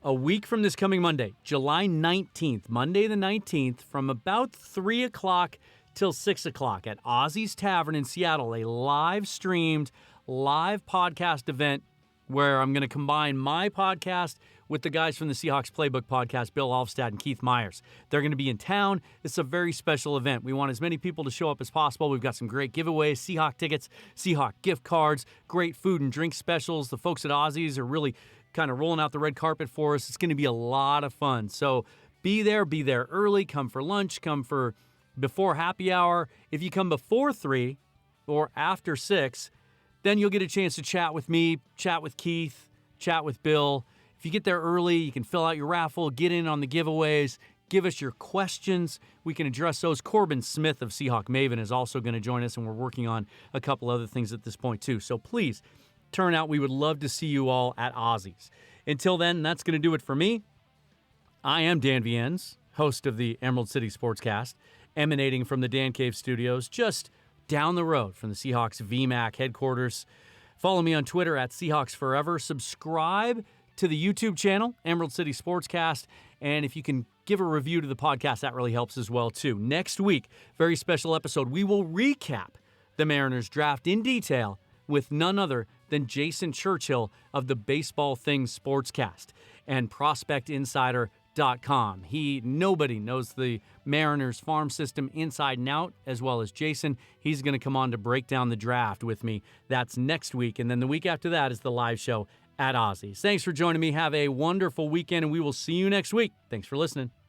A week from this coming Monday, July 19th, Monday the 19th, from about 3 o'clock till 6 o'clock at Ozzy's Tavern in Seattle, a live-streamed, live podcast event where I'm going to combine my podcast with the guys from the Seahawks Playbook podcast, Bill Alfstad and Keith Myers. They're going to be in town. It's a very special event. We want as many people to show up as possible. We've got some great giveaways, Seahawk tickets, Seahawk gift cards, great food and drink specials. The folks at Ozzy's are really kind of rolling out the red carpet for us. It's going to be a lot of fun. So be there early. Come for lunch. Come for before happy hour. If you come before 3 or after 6, then you'll get a chance to chat with me, chat with Keith, chat with Bill. If you get there early, you can fill out your raffle, get in on the giveaways, give us your questions. We can address those. Corbin Smith of Seahawk Maven is also going to join us, and we're working on a couple other things at this point too. So please turn out. We would love to see you all at Ozzy's. Until then, that's going to do it for me. I am Dan Viennes, host of the Emerald City Sportscast, emanating from the Dan Cave Studios, just down the road from the Seahawks VMAC headquarters. Follow me on Twitter at Seahawks Forever. Subscribe to the YouTube channel, Emerald City Sportscast. And if you can give a review to the podcast, that really helps as well, too. Next week, very special episode, we will recap the Mariners draft in detail with none other than Jason Churchill of the Baseball Things Sportscast and prospect insider Mariners.com. Nobody knows the Mariners farm system inside and out as well as Jason. He's going to come on to break down the draft with me. That's next week. And then the week after that is the live show at Ozzy's. Thanks for joining me. Have a wonderful weekend, and we will see you next week. Thanks for listening.